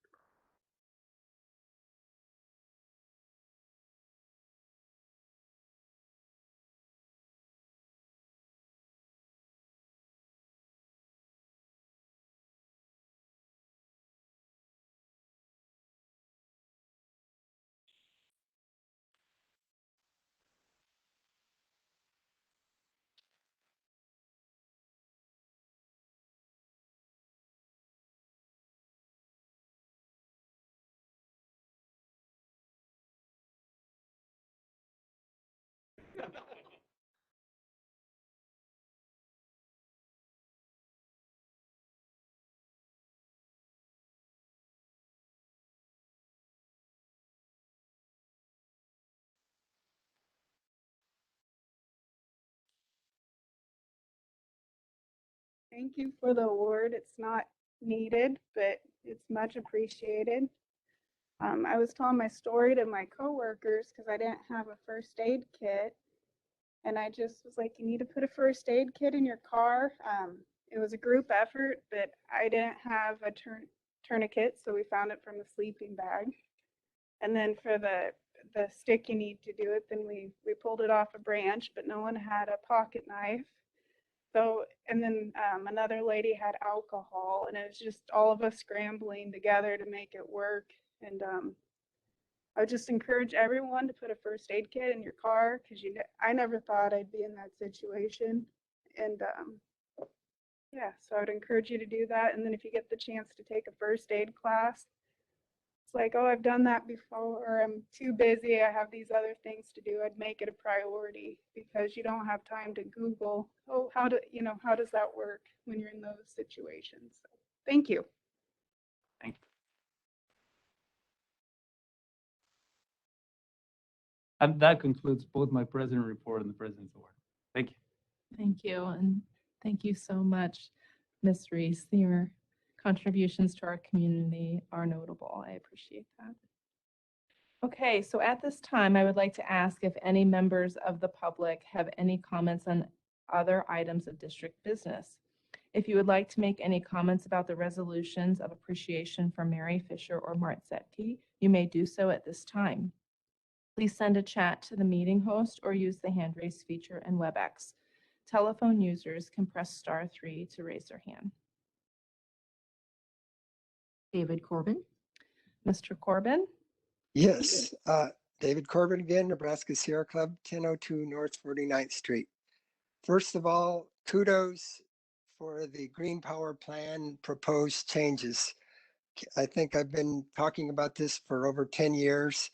Thank you for the award. It's not needed, but it's much appreciated. I was telling my story to my coworkers because I didn't have a first aid kit. And I just was like, you need to put a first aid kit in your car. It was a group effort, but I didn't have a tourniquet, so we found it from the sleeping bag. And then for the stick you need to do it, then we pulled it off a branch, but no one had a pocket knife. So, and then another lady had alcohol, and it was just all of us scrambling together to make it work. And I would just encourage everyone to put a first aid kit in your car, because I never thought I'd be in that situation. And yeah, so I would encourage you to do that. And then if you get the chance to take a first aid class, it's like, oh, I've done that before, or I'm too busy, I have these other things to do. I'd make it a priority, because you don't have time to Google, oh, how does that work when you're in those situations? So, thank you. Thank you. And that concludes both my president report and the President's Award. Thank you. Thank you, and thank you so much, Ms. Reese. Your contributions to our community are notable. I appreciate that. Okay, so at this time, I would like to ask if any members of the public have any comments on other items of district business. If you would like to make any comments about the resolutions of appreciation for Mary Fisher or Mart Zetke, you may do so at this time. Please send a chat to the meeting host or use the hand raise feature in Webex. Telephone users can press *3 to raise their hand. David Corbin. Mr. Corbin? Yes, David Corbin again, Nebraska Sierra Club, 1002 North 49th Street. First of all, kudos for the Green Power Plan proposed changes. I think I've been talking about this for over 10 years.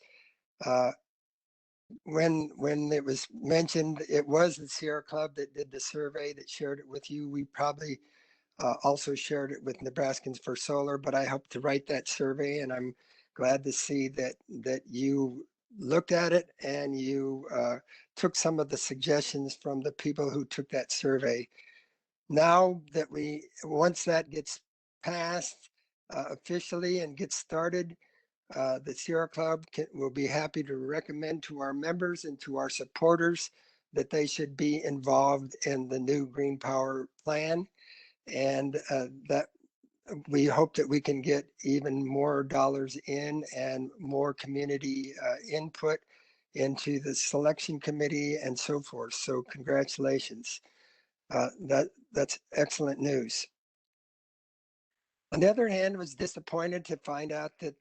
When it was mentioned, it was the Sierra Club that did the survey that shared it with you. We probably also shared it with Nebraskans for Solar, but I helped to write that survey, and I'm glad to see that you looked at it and you took some of the suggestions from the people who took that survey. Now that once that gets passed officially and gets started, the Sierra Club will be happy to recommend to our members and to our supporters that they should be involved in the new Green Power Plan, and that we hope that we can get even more dollars in and more community input into the selection committee and so forth. So congratulations. That's excellent news. On the other hand, I was disappointed to find out that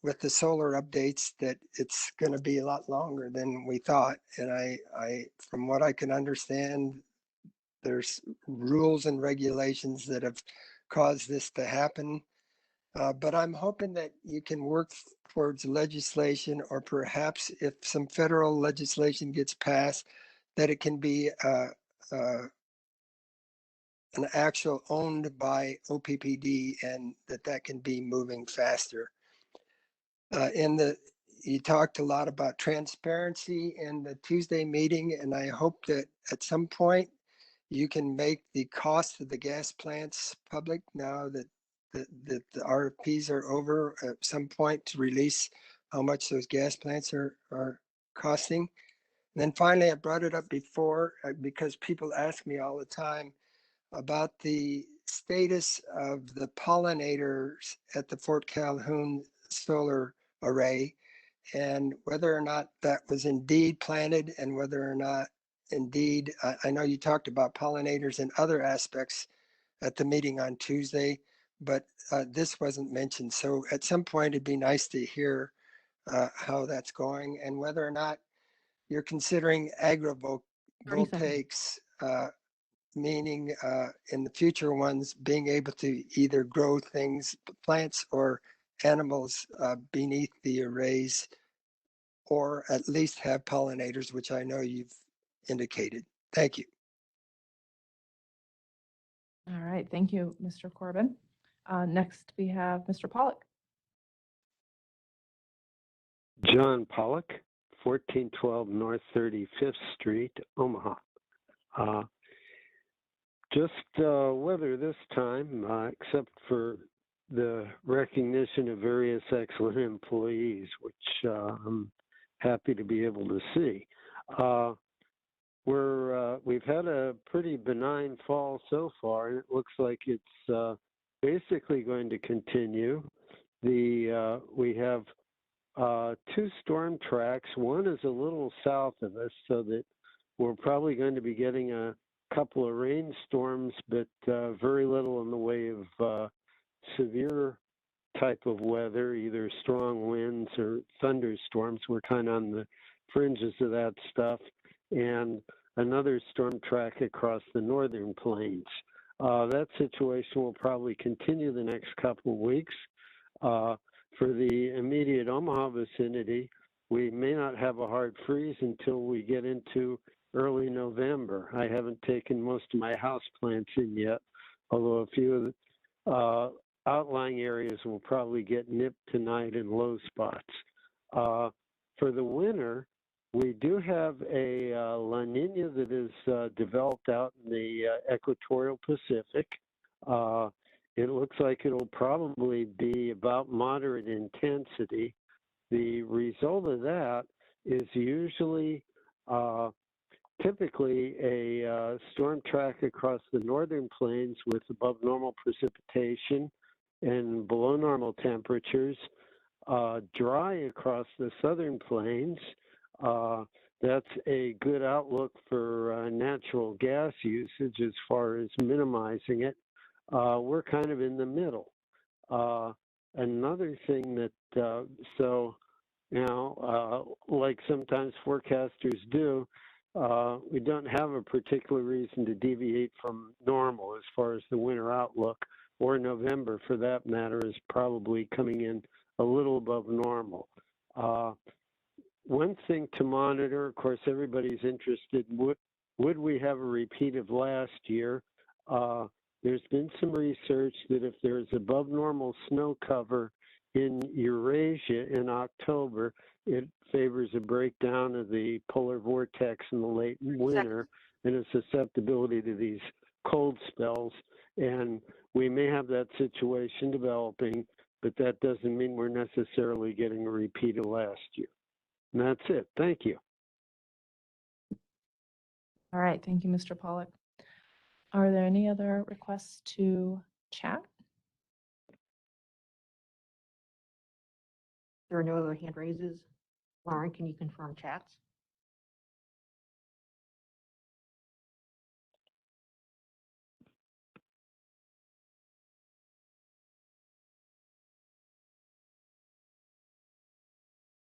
with the solar updates that it's going to be a lot longer than we thought. And I from what I can understand, there's rules and regulations that have caused this to happen. But I'm hoping that you can work towards legislation, or perhaps if some federal legislation gets passed, that it can be an actual owned by OPPD, and that can be moving faster. You talked a lot about transparency in the Tuesday meeting, and I hope that at some point you can make the cost of the gas plants public now that the RFPs are over, at some point to release how much those gas plants are costing. And then finally, I brought it up before because people ask me all the time about the status of the pollinators at the Fort Calhoun solar array, and whether or not that was indeed planted, and whether or not indeed, I know you talked about pollinators and other aspects at the meeting on Tuesday, but this wasn't mentioned. So at some point, it'd be nice to hear how that's going, and whether or not you're considering 30 seconds. agrivoltaics, meaning in the future ones being able to either grow things, plants or animals beneath the arrays, or at least have pollinators, which I know you've indicated. Thank you. All right, thank you, Mr. Corbin. Next, we have Mr. Pollock. John Pollock, 1412 North 35th Street, Omaha. Just weather this time, except for the recognition of various excellent employees, which I'm happy to be able to see. We've had a pretty benign fall so far, and it looks like it's basically going to continue. We have two storm tracks. One is a little south of us, so that we're probably going to be getting a couple of rainstorms, but very little in the way of severe type of weather, either strong winds or thunderstorms. We're kind of on the fringes of that stuff. And another storm track across the northern plains. That situation will probably continue the next couple of weeks. For the immediate Omaha vicinity, we may not have a hard freeze until we get into early November. I haven't taken most of my house plants in yet, although a few of the outlying areas will probably get nipped tonight in low spots. For the winter, we do have a La Nina that is developed out in the equatorial Pacific. It looks like it'll probably be about moderate intensity. The result of that is usually typically a storm track across the northern plains with above normal precipitation and below normal temperatures, dry across the southern plains. That's a good outlook for natural gas usage as far as minimizing it. We're kind of in the middle. Another thing that, like sometimes forecasters do, we don't have a particular reason to deviate from normal as far as the winter outlook, or November for that matter is probably coming in a little above normal. One thing to monitor, of course, everybody's interested, would we have a repeat of last year? There's been some research that if there's above normal snow cover in Eurasia in October, it favors a breakdown of the polar vortex in the late winter and a susceptibility to these cold spells. And we may have that situation developing, but that doesn't mean we're necessarily getting a repeat of last year. And that's it. Thank you. All right, thank you, Mr. Pollack. Are there any other requests to chat? There are no other hand raises. Lauren, can you confirm chats?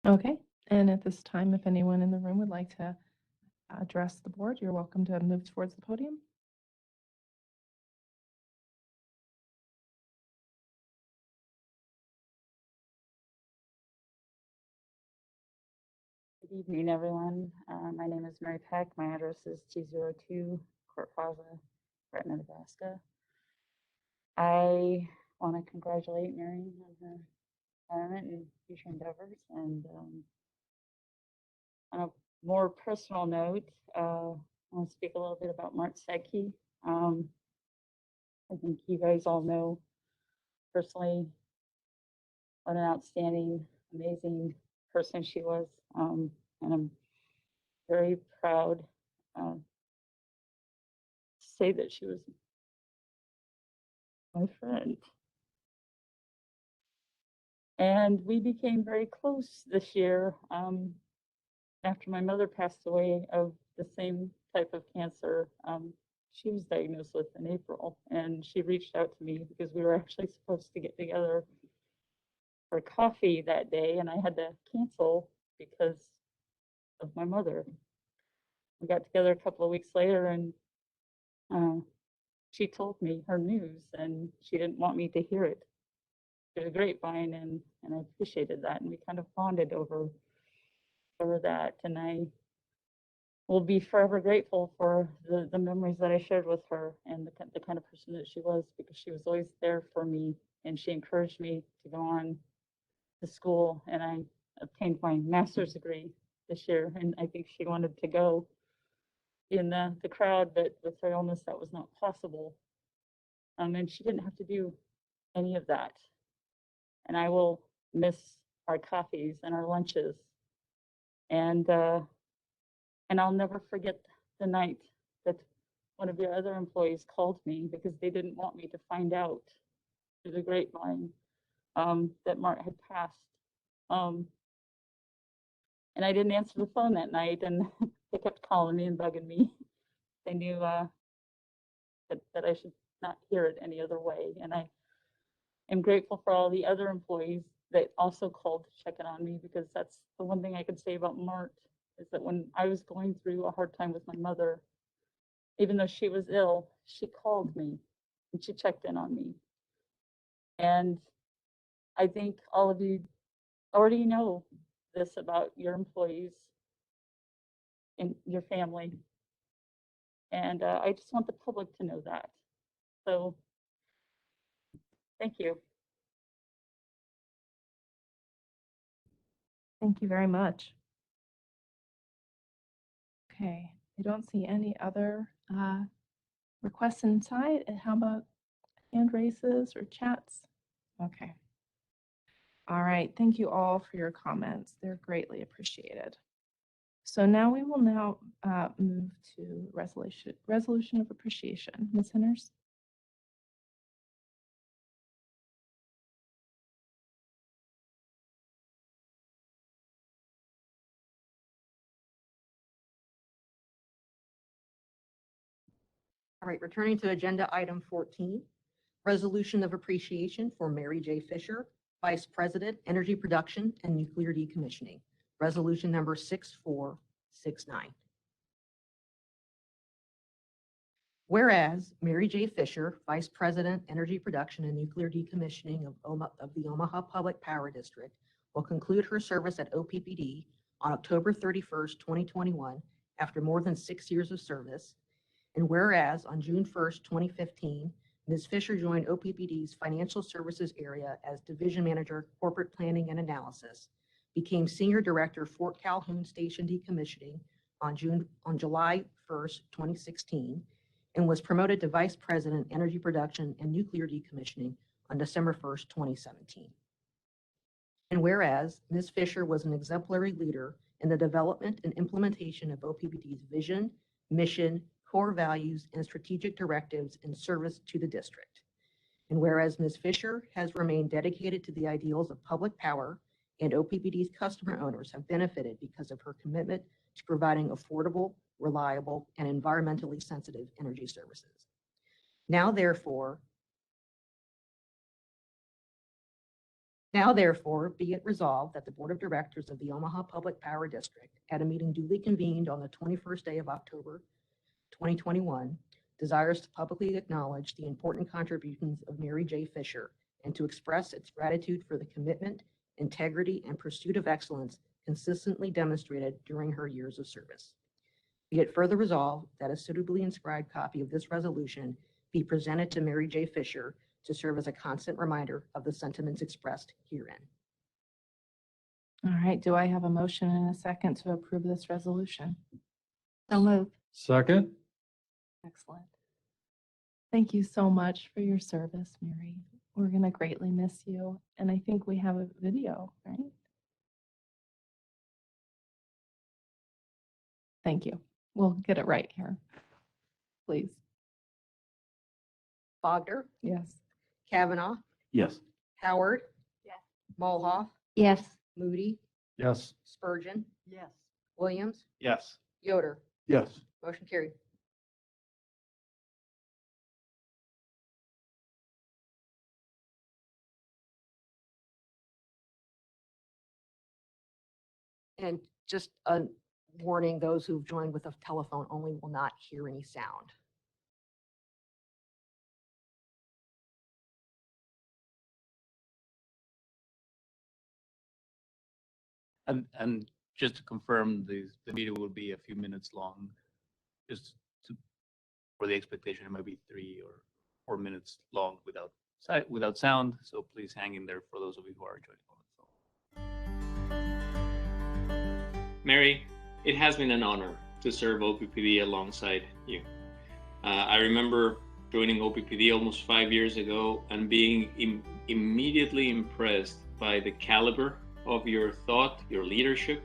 Okay, and at this time, if anyone in the room would like to address the board, you're welcome to move towards the podium. Good evening, everyone. My name is Mary Peck. My address is 202 Court Plaza, Gretna, Nebraska. I want to congratulate Mary on her retirement and future endeavors. And on a more personal note, I want to speak a little bit about Mart Sedke. I think you guys all know personally what an outstanding, amazing person she was. And I'm very proud to say that she was my friend. And we became very close this year after my mother passed away of the same type of cancer she was diagnosed with in April. And she reached out to me because we were actually supposed to get together for coffee that day, and I had to cancel because of my mother. We got together a couple of weeks later, and she told me her news, and she didn't want me to hear it through the grapevine, and I appreciated that, and we kind of bonded over that, and I will be forever grateful for the memories that I shared with her and the kind of person that she was, because she was always there for me, and she encouraged me to go on to school, and I obtained my master's degree this year, and I think she wanted to go in the crowd, but with her illness that was not possible. And she didn't have to do any of that. And I will miss our coffees and our lunches. And I'll never forget the night that one of your other employees called me because they didn't want me to find out through the grapevine that Mart had passed. And I didn't answer the phone that night, and they kept calling me and bugging me. They knew that I should not hear it any other way. And I am grateful for all the other employees that also called to check in on me, because that's the one thing I could say about Mart, is that when I was going through a hard time with my mother, even though she was ill, she called me and she checked in on me. And I think all of you already know this about your employees and your family. And I just want the public to know that. So thank you. Thank you very much. Okay, I don't see any other requests inside. How about hand raises or chats? Okay. All right, thank you all for your comments. They're greatly appreciated. So now we will move to resolution of appreciation. Ms. Henners? All right, returning to agenda item 14, resolution of appreciation for Mary J. Fisher, Vice President, Energy Production and Nuclear Decommissioning. Resolution number 6469. Whereas Mary J. Fisher, Vice President, Energy Production and Nuclear Decommissioning of the Omaha Public Power District, will conclude her service at OPPD on October 31st, 2021, after more than 6 years of service. And whereas on June 1st, 2015, Ms. Fisher joined OPPD's Financial Services area as Division Manager, Corporate Planning and Analysis, became Senior Director, Fort Calhoun Station Decommissioning on July 1st, 2016, and was promoted to Vice President, Energy Production and Nuclear Decommissioning on December 1st, 2017. And whereas Ms. Fisher was an exemplary leader in the development and implementation of OPPD's vision, mission, core values, and strategic directives in service to the district. And whereas Ms. Fisher has remained dedicated to the ideals of public power, and OPPD's customer owners have benefited because of her commitment to providing affordable, reliable, and environmentally sensitive energy services. Now therefore, be it resolved that the Board of Directors of the Omaha Public Power District, at a meeting duly convened on the 21st day of October 2021, desires to publicly acknowledge the important contributions of Mary J. Fisher and to express its gratitude for the commitment, integrity, and pursuit of excellence consistently demonstrated during her years of service. Be it further resolved that a suitably inscribed copy of this resolution be presented to Mary J. Fisher to serve as a constant reminder of the sentiments expressed herein. All right, do I have a motion and a second to approve this resolution? So moved. Second? Excellent. Thank you so much for your service, Mary. We're going to greatly miss you. And I think we have a video, right? Thank you. We'll get it right here. Please. Bogder, Yes. Kavanaugh, Yes. Howard, Yes. Mulhoff, Yes. Moody, Yes. Spurgeon, Yes. Williams, Yes. Yoder. Yes. Motion carried. And just a warning, those who've joined with a telephone only will not hear any sound. And just to confirm, the video will be a few minutes long, just for the expectation, it might be 3 or 4 minutes long without sound. So please hang in there for those of you who are joining on the phone. Mary, it has been an honor to serve OPPD alongside you. I remember joining OPPD almost 5 years ago and being immediately impressed by the caliber of your thought, your leadership,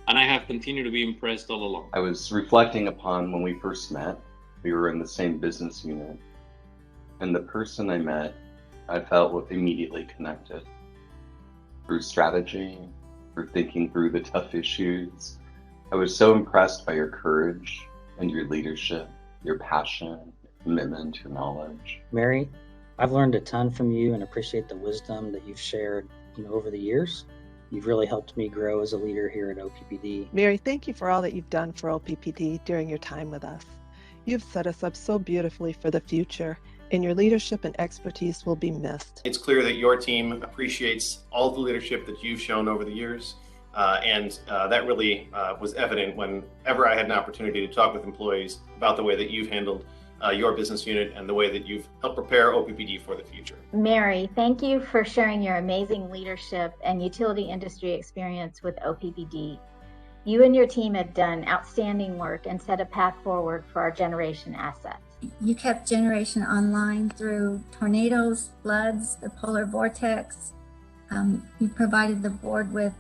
and I have continued to be impressed all along. I was reflecting upon when we first met. We were in the same business unit, and the person I met, I felt immediately connected through strategy, through thinking through the tough issues. I was so impressed by your courage and your leadership, your passion, commitment, your knowledge. Mary, I've learned a ton from you and appreciate the wisdom that you've shared, over the years. You've really helped me grow as a leader here at OPPD. Mary, thank you for all that you've done for OPPD during your time with us. You've set us up so beautifully for the future, and your leadership and expertise will be missed. It's clear that your team appreciates all the leadership that you've shown over the years, and that really was evident whenever I had an opportunity to talk with employees about the way that you've handled your business unit and the way that you've helped prepare OPPD for the future. Mary, thank you for sharing your amazing leadership and utility industry experience with OPPD. You and your team have done outstanding work and set a path forward for our generation assets. You kept generation online through tornadoes, floods, the polar vortex, You provided the board with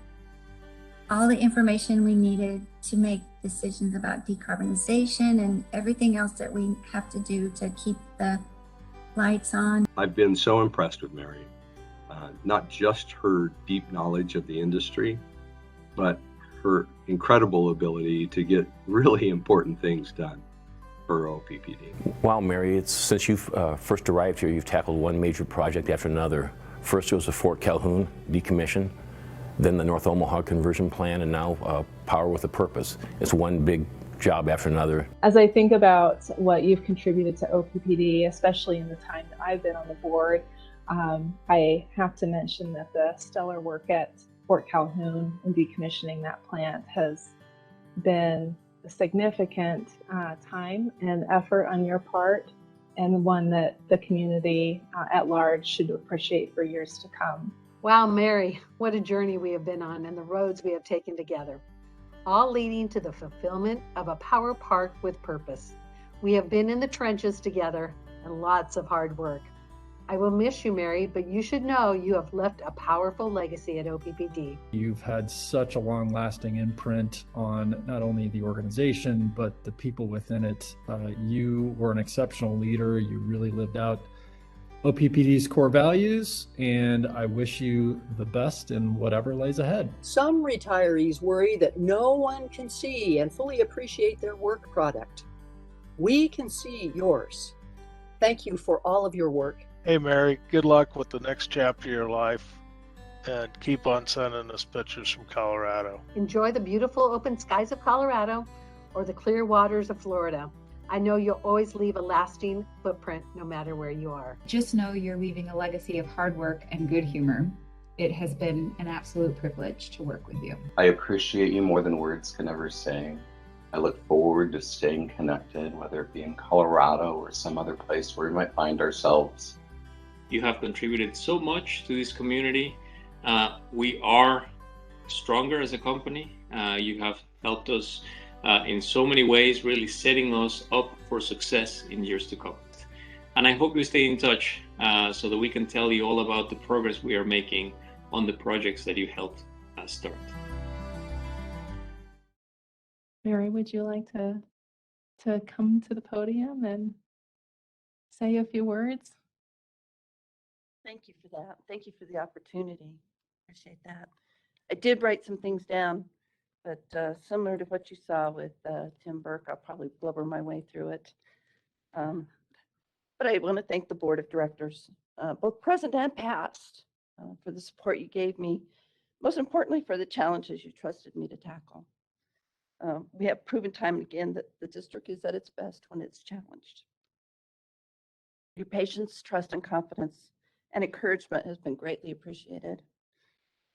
all the information we needed to make decisions about decarbonization and everything else that we have to do to keep the lights on. I've been so impressed with Mary, not just her deep knowledge of the industry, but her incredible ability to get really important things done for OPPD. Wow, Mary, since you've first arrived here, you've tackled one major project after another. First it was the Fort Calhoun decommission, then the North Omaha conversion plan, and now Power with a Purpose. It's one big job after another. As I think about what you've contributed to OPPD, especially in the time that I've been on the board, I have to mention that the stellar work at Fort Calhoun and decommissioning that plant has been a significant time and effort on your part, and one that the community at large should appreciate for years to come. Wow, Mary, what a journey we have been on and the roads we have taken together, all leading to the fulfillment of a power park with purpose. We have been in the trenches together and lots of hard work. I will miss you, Mary, but you should know you have left a powerful legacy at OPPD. You've had such a long-lasting imprint on not only the organization, but the people within it. You were an exceptional leader. You really lived out OPPD's core values, and I wish you the best in whatever lays ahead. Some retirees worry that no one can see and fully appreciate their work product. We can see yours. Thank you for all of your work. Hey, Mary, good luck with the next chapter of your life, and keep on sending us pictures from Colorado. Enjoy the beautiful open skies of Colorado or the clear waters of Florida. I know you'll always leave a lasting footprint no matter where you are. Just know you're leaving a legacy of hard work and good humor. It has been an absolute privilege to work with you. I appreciate you more than words can ever say. I look forward to staying connected, whether it be in Colorado or some other place where we might find ourselves. You have contributed so much to this community. We are stronger as a company. You have helped us in so many ways, really setting us up for success in years to come. And I hope you stay in touch so that we can tell you all about the progress we are making on the projects that you helped start. Mary, would you like to come to the podium and say a few words? Thank you for that. Thank you for the opportunity. Appreciate that. I did write some things down, but similar to what you saw with Tim Burke, I'll probably blubber my way through it. But I want to thank the board of directors, both present and past, for the support you gave me, most importantly for the challenges you trusted me to tackle. We have proven time and again that the district is at its best when it's challenged. Your patience, trust, and confidence and encouragement has been greatly appreciated.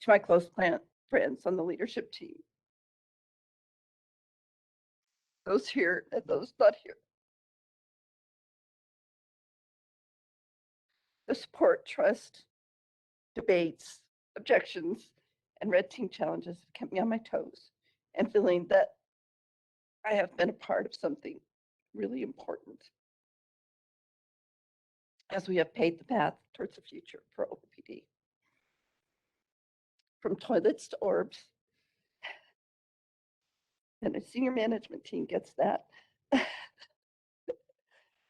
To my close friends on the leadership team, those here and those not here, the support, trust, debates, objections, and red team challenges have kept me on my toes and feeling that I have been a part of something really important as we have paved the path towards the future for OPPD. From toilets to orbs, and the senior management team gets that.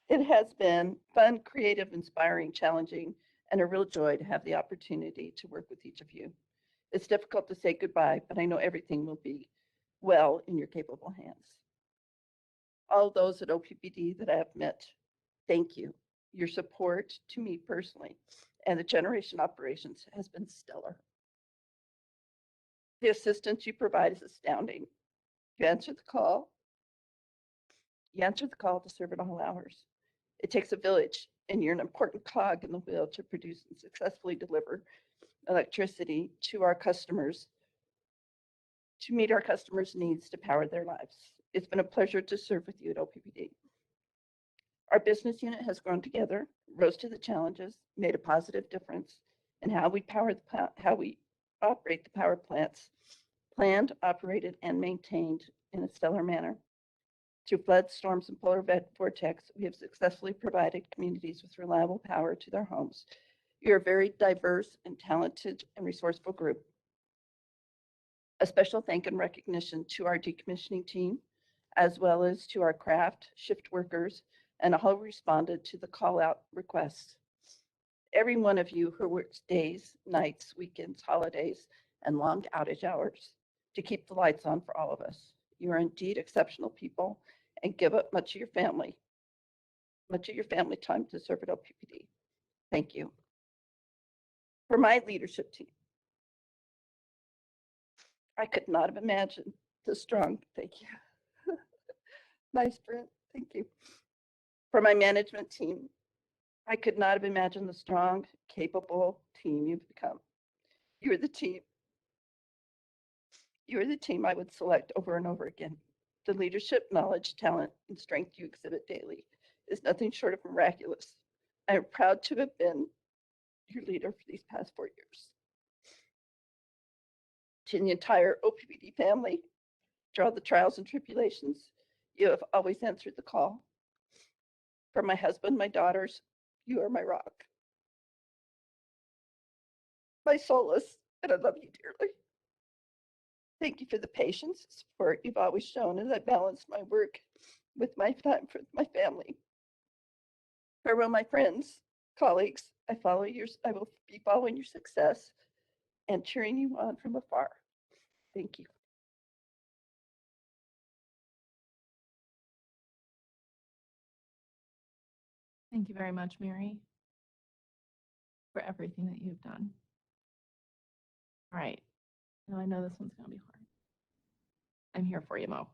It has been fun, creative, inspiring, challenging, and a real joy to have the opportunity to work with each of you. It's difficult to say goodbye, but I know everything will be well in your capable hands. All those at OPPD that I have met, thank you. Your support to me personally and the generation operations has been stellar. The assistance you provide is astounding. You answer the call. You answer the call to serve at all hours. It takes a village, and you're an important cog in the wheel to produce and successfully deliver electricity to our customers, to meet our customers' needs to power their lives. It's been a pleasure to serve with you at OPPD. Our business unit has grown together, rose to the challenges, made a positive difference in how we operate the power plants, planned, operated, and maintained in a stellar manner. Through floods, storms, and polar vortex, we have successfully provided communities with reliable power to their homes You're a very diverse and talented and resourceful group. A special thank and recognition to our decommissioning team, as well as to our craft, shift workers, and all who responded to the call out requests. Every one of you who works days, nights, weekends, holidays, and long outage hours to keep the lights on for all of us. You are indeed exceptional people and give up much of your family time to serve at OPPD. Thank you. For my leadership team, I could not have imagined the strong, thank you. Nice, Brent, thank you. For my management team, I could not have imagined the strong, capable team you've become. You are the team. You are the team I would select over and over again. The leadership, knowledge, talent, and strength you exhibit daily is nothing short of miraculous. I am proud to have been your leader for these past 4 years. To the entire OPPD family, through all the trials and tribulations, you have always answered the call. For my husband, my daughters, you are my rock, my solace, and I love you dearly. Thank you for the patience and support you've always shown as I balance my work with my time for my family. Farewell, my friends, colleagues. I will be following your success and cheering you on from afar. Thank you. Thank you very much, Mary, for everything that you've done. All right. Now I know this one's going to be hard. I'm here for you, Mo.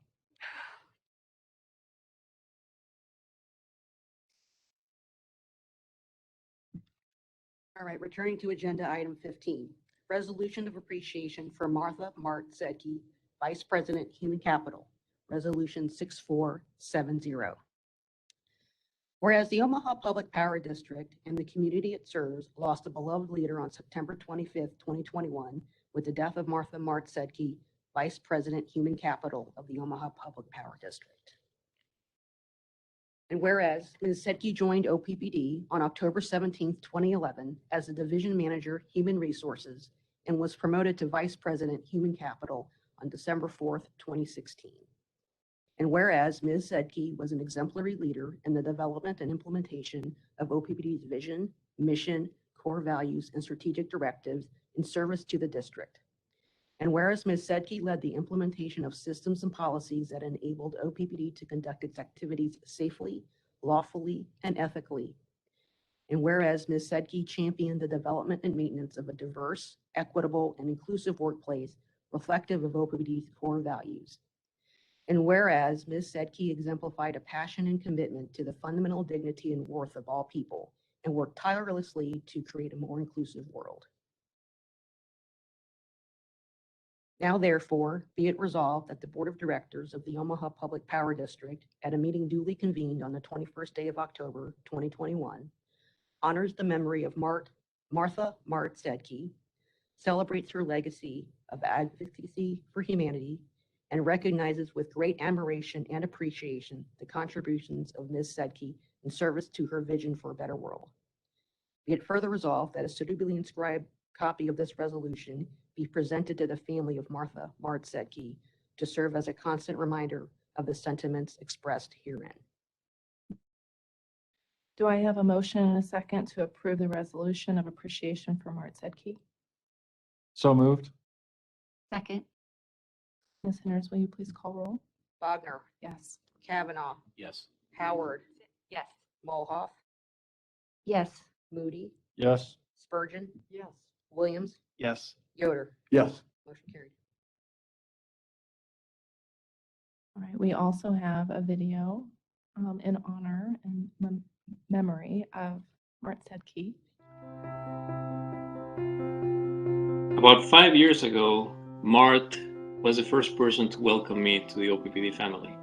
All right, returning to agenda item 15, resolution of appreciation for Martha Mart Zedke, Vice President, Human Capital, Resolution 6470. Whereas the Omaha Public Power District and the community it serves lost a beloved leader on September 25th, 2021, with the death of Martha Mart Zedke, Vice President, Human Capital of the Omaha Public Power District. And whereas Ms. Zedke joined OPPD on October 17, 2011 as the Division Manager, Human Resources, and was promoted to Vice President, Human Capital on December 4, 2016. And whereas Ms. Zedke was an exemplary leader in the development and implementation of OPPD's vision, mission, core values, and strategic directives in service to the district. And whereas Ms. Zedke led the implementation of systems and policies that enabled OPPD to conduct its activities safely, lawfully, and ethically. And whereas Ms. Zedke championed the development and maintenance of a diverse, equitable, and inclusive workplace reflective of OPPD's core values. And whereas Ms. Zedke exemplified a passion and commitment to the fundamental dignity and worth of all people and worked tirelessly to create a more inclusive world. Now therefore, be it resolved that the Board of Directors of the Omaha Public Power District, at a meeting duly convened on the 21st day of October, 2021, honors the memory of Martha Mart Zedke, celebrates her legacy of advocacy for humanity, and recognizes with great admiration and appreciation the contributions of Ms. Zedke in service to her vision for a better world. Be it further resolved that a suitably inscribed copy of this resolution be presented to the family of Martha Mart Zedke to serve as a constant reminder of the sentiments expressed herein. Do I have a motion and a second to approve the resolution of appreciation for Mart Zedke? So moved. Second. Ms. Henners, will you please call roll? Wagner, Yes. Kavanaugh, Yes. Howard, Yes. Mulhoff, Yes. Moody, Yes. Spurgeon, Yes. Williams, Yes. Yoder. Yes. Motion carried. All right. We also have a video in honor and memory of Mart Zedke. About 5 years ago, Mart was the first person to welcome me to the OPPD family.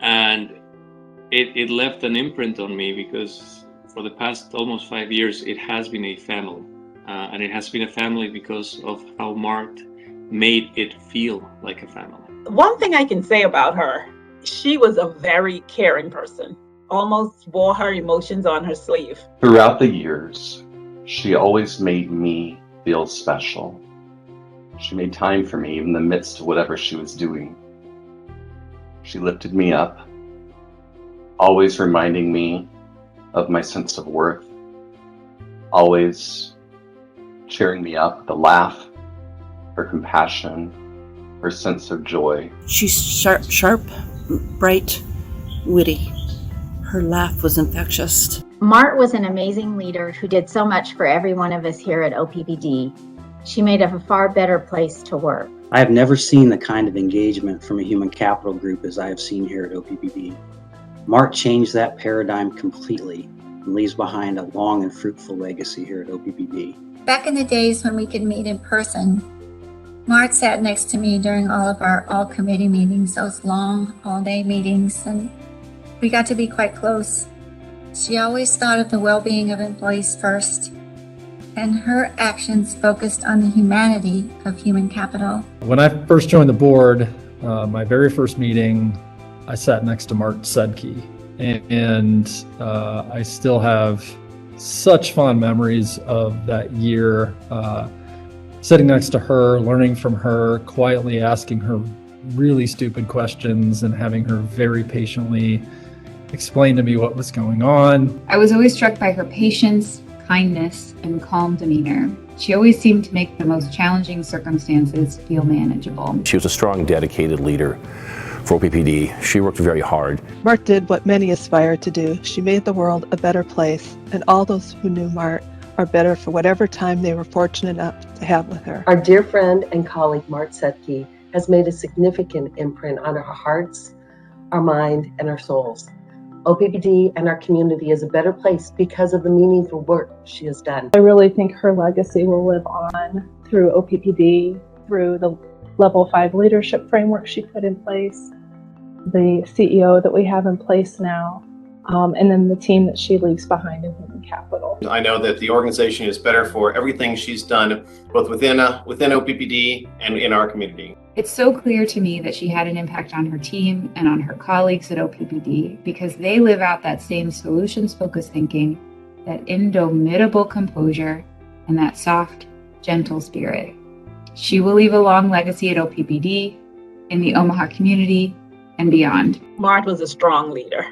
And it left an imprint on me because for the past almost 5 years, it has been a family. And it has been a family because of how Mart made it feel like a family. One thing I can say about her, she was a very caring person. almost wore her emotions on her sleeve. Throughout the years, she always made me feel special. She made time for me in the midst of whatever she was doing. She lifted me up, always reminding me of my sense of worth, always cheering me up with a laugh, her compassion, her sense of joy. She's sharp, bright, witty. Her laugh was infectious. Mart was an amazing leader who did so much for every one of us here at OPPD. She made it a far better place to work. I have never seen the kind of engagement from a human capital group as I have seen here at OPPD. Mart changed that paradigm completely and leaves behind a long and fruitful legacy here at OPPD. Back in the days when we could meet in person, Mart sat next to me during all of our all-committee meetings, those long all-day meetings, and we got to be quite close. She always thought of the well-being of employees first, and her actions focused on the humanity of human capital. When I first joined the board, my very first meeting, I sat next to Mart Sedke, and I still have such fond memories of that year, sitting next to her, learning from her, quietly asking her really stupid questions and having her very patiently explain to me what was going on. I was always struck by her patience, kindness, and calm demeanor. She always seemed to make the most challenging circumstances feel manageable. She was a strong, dedicated leader for OPPD. She worked very hard. Mart did what many aspire to do. She made the world a better place, and all those who knew Mart are better for whatever time they were fortunate enough to have with her. Our dear friend and colleague Mart Sedke has made a significant imprint on our hearts, our mind, and our souls. OPPD and our community is a better place because of the meaningful work she has done. I really think her legacy will live on through OPPD, through the Level 5 leadership framework she put in place, the CEO that we have in place now, and then the team that she leaves behind in human capital. I know that the organization is better for everything she's done, both within OPPD and in our community. It's so clear to me that she had an impact on her team and on her colleagues at OPPD because they live out that same solutions-focused thinking, that indomitable composure, and that soft, gentle spirit. She will leave a long legacy at OPPD, in the Omaha community, and beyond. Mart was a strong leader,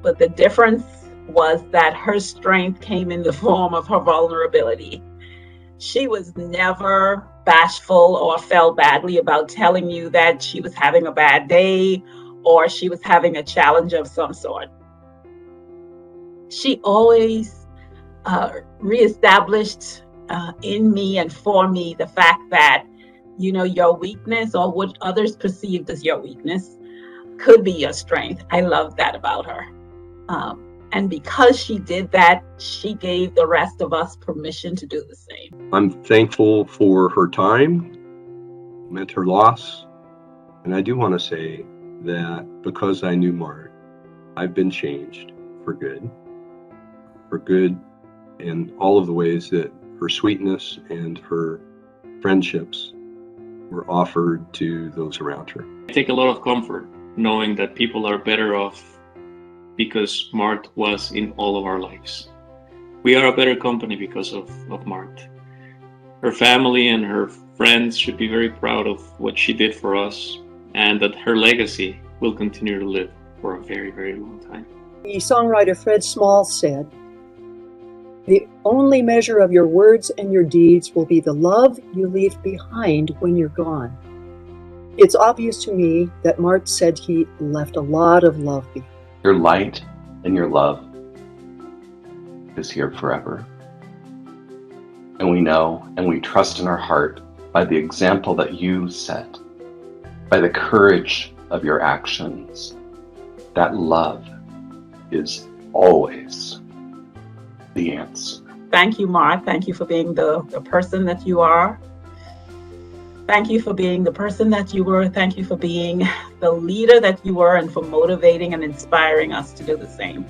but the difference was that her strength came in the form of her vulnerability. She was never bashful or felt badly about telling you that she was having a bad day or she was having a challenge of some sort. She always reestablished in me and for me the fact that, you know, your weakness or what others perceived as your weakness could be your strength. I love that about her. And because she did that, she gave the rest of us permission to do the same. I'm thankful for her time, meant her loss. And I do want to say that because I knew Mart, I've been changed for good in all of the ways that her sweetness and her friendships were offered to those around her. I take a lot of comfort knowing that people are better off because Mart was in all of our lives. We are a better company because of Mart. Her family and her friends should be very proud of what she did for us, and that her legacy will continue to live for a very, very long time. The songwriter Fred Small said, "The only measure of your words and your deeds will be the love you leave behind when you're gone." It's obvious to me that Mart said he left a lot of love behind. Your light and your love is here forever. And we know and we trust in our heart by the example that you set, by the courage of your actions, that love is always the answer. Thank you, Mart. Thank you for being the person that you are. Thank you for being the person that you were. Thank you for being the leader that you were and for motivating and inspiring us to do the same.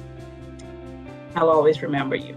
I'll always remember you.